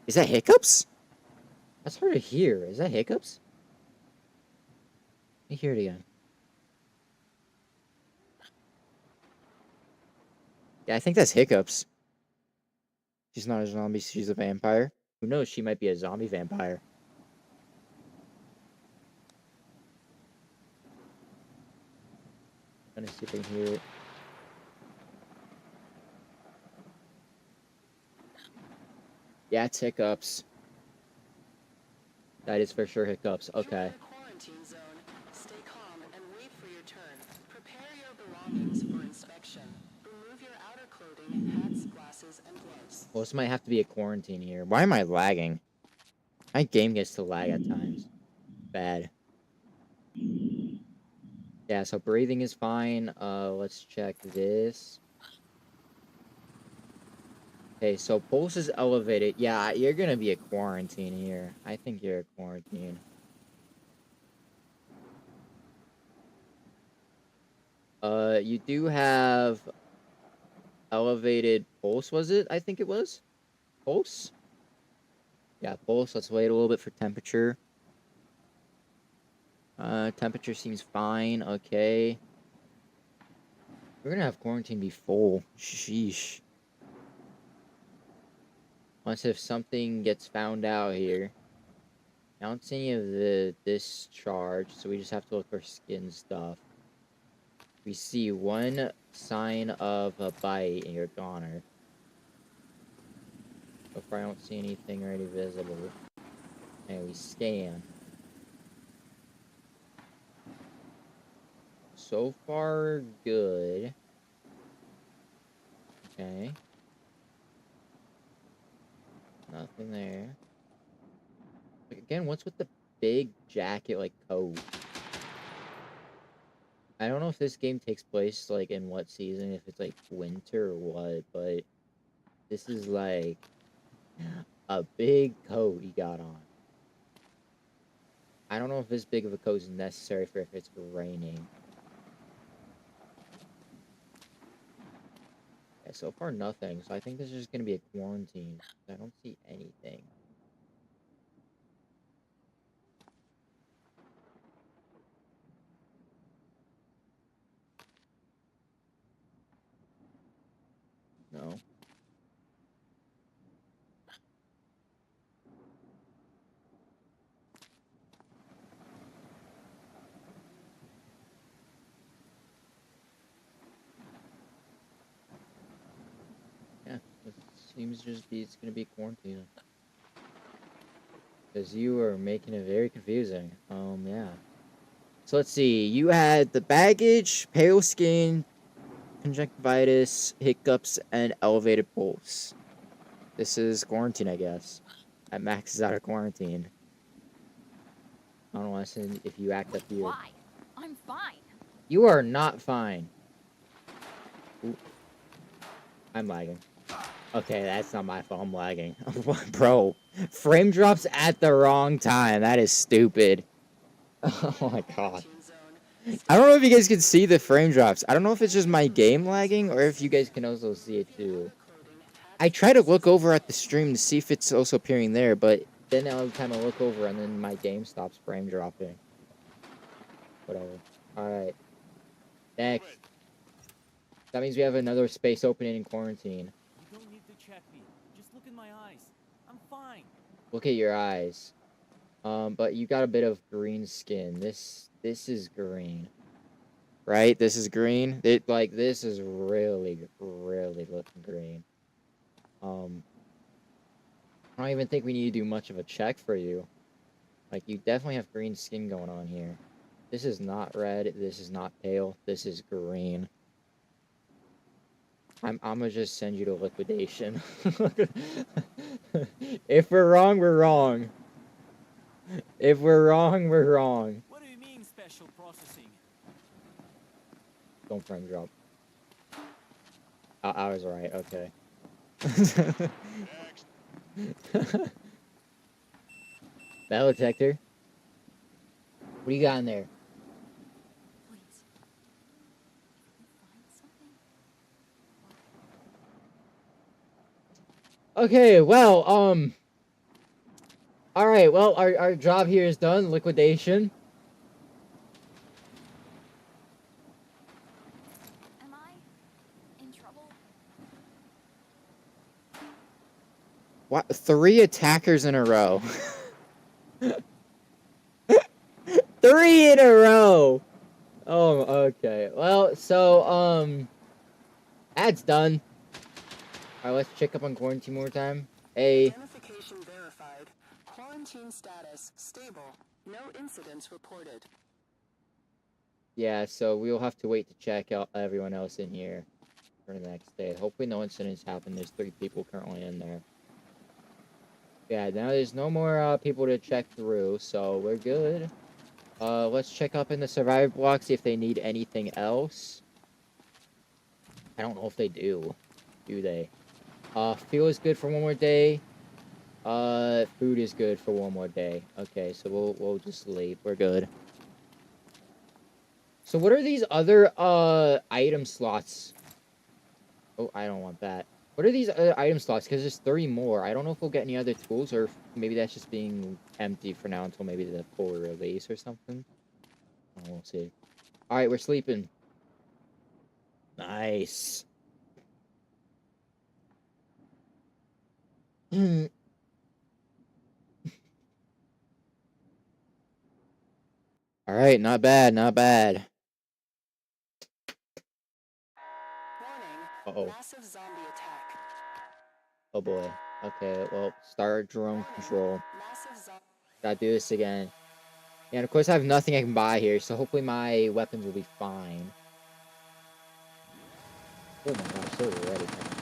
Is that hiccups? That's hard to hear. Is that hiccups? Let me hear it again. Yeah, I think that's hiccups. She's not a zombie, she's a vampire. Who knows, she might be a zombie vampire. I'm gonna see if I can hear it. Yeah, it's hiccups. That is for sure hiccups. You're Okay. in a quarantine zone. Stay calm and wait for your turn. Prepare your belongings for inspection. Remove your outer clothing, hats, glasses, and gloves. Well, this might have to be a quarantine here. Why am I lagging? My game gets to lag at times. Bad. Yeah, so breathing is fine. Let's check this. Okay, so pulse is elevated. Yeah, you're gonna be a quarantine here. I think you're a quarantine. You do have elevated pulse, was it? I think it was. Pulse? Yeah, pulse. Let's wait a little bit for temperature. Temperature seems fine. Okay. We're gonna have quarantine be full. Sheesh. Unless if something gets found out here. I don't see any of the discharge, so we just have to look for skin stuff. We see one sign of a bite and you're goner. So far I don't see anything already visible. And we scan. So far, good. Okay. Nothing there. Like, again, what's with the big jacket, like, coat? I don't know if this game takes place, like, in what season, if it's, like, winter or what, but this is, like, a big coat he got on. I don't know if this big of a coat is necessary for if it's raining. Yeah, so far nothing, so I think this is just gonna be a quarantine. I don't see anything. No. Yeah, it seems just be, it's gonna be a quarantine. Because you are making it very confusing. Yeah. So let's see. You had the baggage, pale skin, conjunctivitis, hiccups, and elevated pulse. This is quarantine, I guess. That maxes out of quarantine. I don't know if you act up here. Why? I'm fine. You are not fine. Ooh. I'm lagging. Okay, that's not my fault. I'm lagging. Bro, frame drops at the wrong time. That is stupid. Oh my god. I don't know if you guys can see the frame drops. I don't know if it's just my game lagging or if you guys can also see it too. I try to look over at the stream to see if it's also appearing there, but then all the time I look over and then my game stops frame dropping. Whatever. Alright. Next. That means we have another space opening in quarantine. You don't need to check me. Just look in my eyes. I'm fine. Look at your eyes. But you got a bit of green skin. This is green. Right? This is green. This is really, really looking green. I don't even think we need to do much of a check for you. Like, you definitely have green skin going on here. This is not red. This is not pale. This is green. I'm gonna just send you to liquidation. If we're wrong, we're wrong. If we're wrong, we're wrong. What do you mean special processing? Don't frame drop. I was right. Okay. Metal detector. What do you got in there? Please. If you find something, Okay, well, all right, well, our job here is done. Liquidation. am I in trouble? What? 3 attackers in a row. 3 in a row. Oh, okay. Well, so that's done. All right, let's check up on quarantine one more time. Hey, Identification verified. Quarantine status stable. No incidents reported. yeah. So we'll have to wait to check out everyone else in here for the next day. Hopefully, no incidents happen. There's 3 people currently in there. Yeah, now there's no more people to check through, so we're good. Let's check up in the survivor block, see if they need anything else. I don't know if they do. Do they? Fuel is good for one more day. Food is good for one more day. Okay, so we'll just sleep. We're good. So what are these other item slots? Oh, I don't want that. What are these other item slots? Because there's 3 more. I don't know if we'll get any other tools, or if maybe that's just being empty for now until maybe the full release or something. Oh, we'll see. All right, we're sleeping. Nice. All right, not bad, not bad. Warning. Uh-oh. Massive zombie attack. Oh boy. Okay, well, start drone control. Massive zombie. Gotta do this again. Yeah, and of course I have nothing I can buy here, so hopefully my weapons will be fine. Oh my gosh, they're already coming.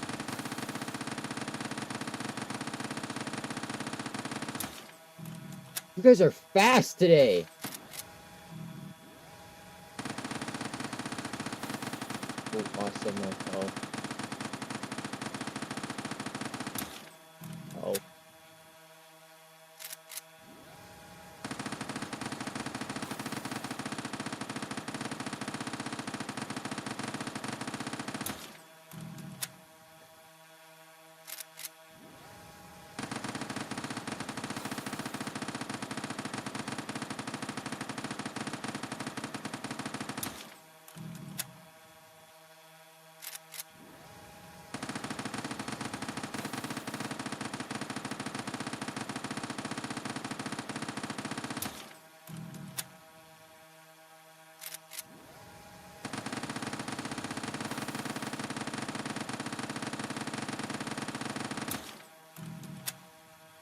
You guys are fast today! Oh, lost signal. Oh. Oh.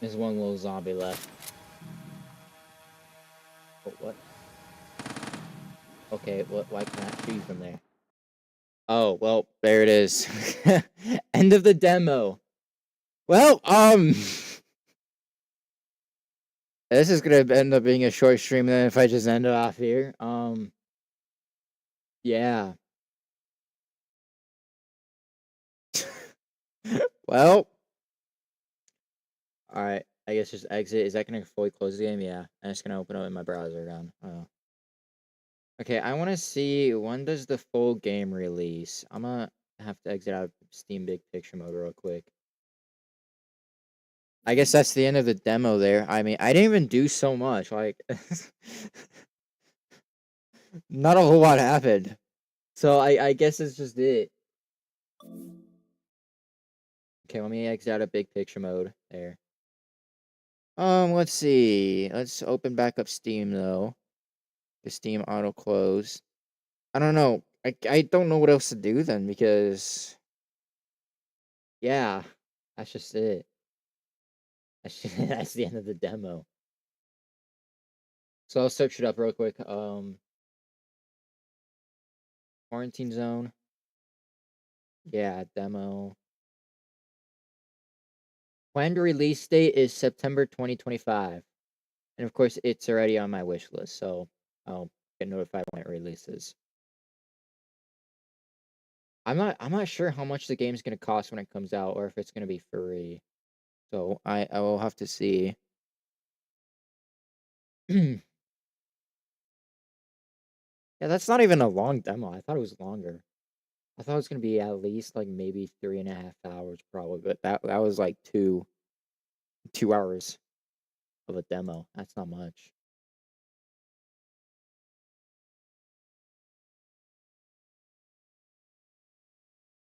There's one little zombie left. Oh, what? Okay, why can't I shoot you from there? Oh, well, there it is. End of the demo. Well, this is gonna end up being a short stream then if I just end it off here. Yeah. Well, alright. I guess just exit. Is that gonna fully close the game? Yeah. I'm just gonna open it in my browser again. Oh. Okay, I wanna see when does the full game release. I'm gonna have to exit out of Steam Big Picture mode real quick. I guess that's the end of the demo there. I mean, I didn't even do so much. Like, not a whole lot happened. So I guess it's just it. Okay, let me exit out of big picture mode there. Let's see. Let's open back up Steam though. The Steam auto close. I don't know. I don't know what else to do then because yeah, that's just it. That's the end of the demo. So I'll search it up real quick. Quarantine zone. Yeah, demo. Planned release date is September 2025. And of course, it's already on my wish list, so I'll get notified when it releases. I'm not sure how much the game's gonna cost when it comes out, or if it's gonna be free. So I will have to see. Yeah, that's not even a long demo. I thought it was longer. I thought it was gonna be at least like maybe 3.5 hours, probably, but that was like 2 hours of a demo. That's not much.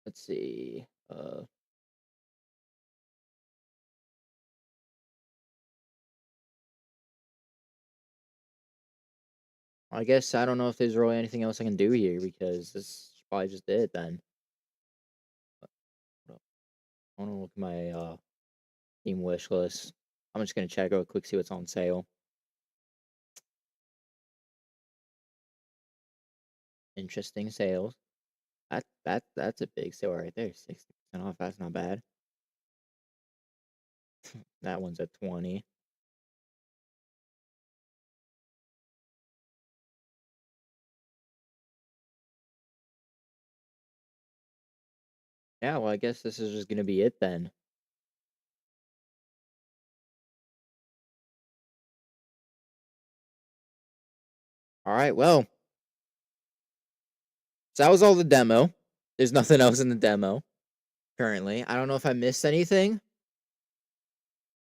Let's see. I guess I don't know if there's really anything else I can do here because this is probably just it then. I want to look at my Steam wish list. I'm just gonna check real quick, see what's on sale. Interesting sales. That's a big sale right there. 60% off. That's not bad. That one's at 20. Yeah, well, I guess this is just gonna be it then. All right, well, so that was all the demo. There's nothing else in the demo currently. I don't know if I missed anything,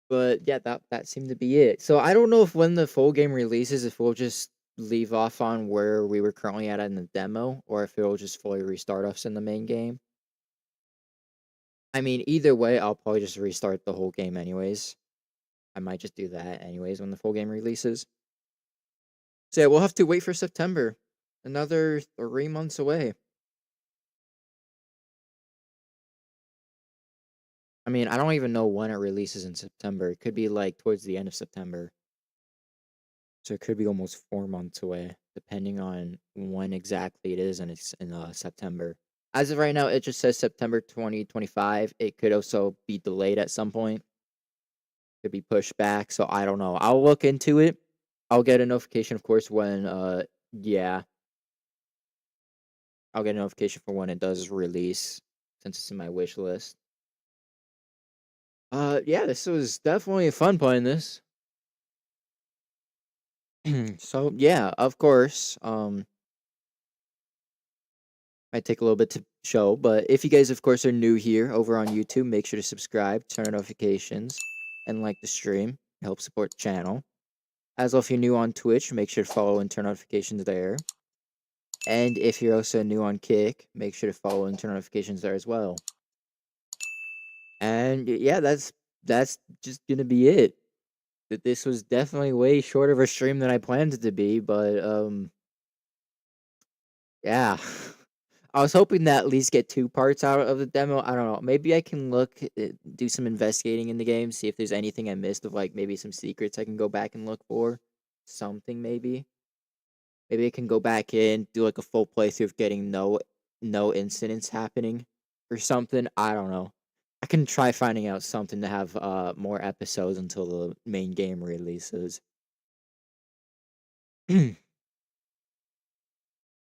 but yeah, that seemed to be it. So I don't know if when the full game releases, if we'll just leave off on where we were currently at in the demo, or if it'll just fully restart us in the main game. I mean, either way, I'll probably just restart the whole game anyways. I might just do that anyways when the full game releases. So yeah, we'll have to wait for September. Another 3 months away. I mean, I don't even know when it releases in September. It could be like towards the end of September. So it could be almost 4 months away, depending on when exactly it is, and it's in September. As of right now, it just says September 2025. It could also be delayed at some point. Could be pushed back. So I don't know. I'll look into it. I'll get a notification, of course, when yeah, I'll get a notification for when it does release, since it's in my wish list. Yeah, this was definitely fun playing this. So yeah, of course. Might take a little bit to show, but if you guys, of course, are new here over on YouTube, make sure to subscribe, turn on notifications, and like the stream. Help support the channel. As well, if you're new on Twitch, make sure to follow and turn notifications there. And if you're also new on Kick, make sure to follow and turn notifications there as well. And yeah, that's just gonna be it. That this was definitely way shorter of a stream than I planned it to be, but yeah. I was hoping to at least get 2 parts out of the demo. I don't know. Maybe I can look, do some investigating in the game, see if there's anything I missed of like maybe some secrets I can go back and look for. Something maybe. Maybe I can go back in, do like a full playthrough of getting no incidents happening or something. I don't know. I can try finding out something to have more episodes until the main game releases.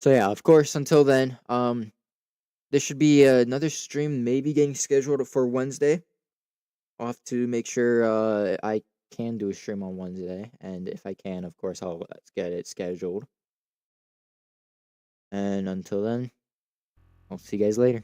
So yeah, of course, until then, there should be another stream maybe getting scheduled for Wednesday. I'll have to make sure I can do a stream on Wednesday, and if I can, of course, I'll get it scheduled. And until then, I'll see you guys later.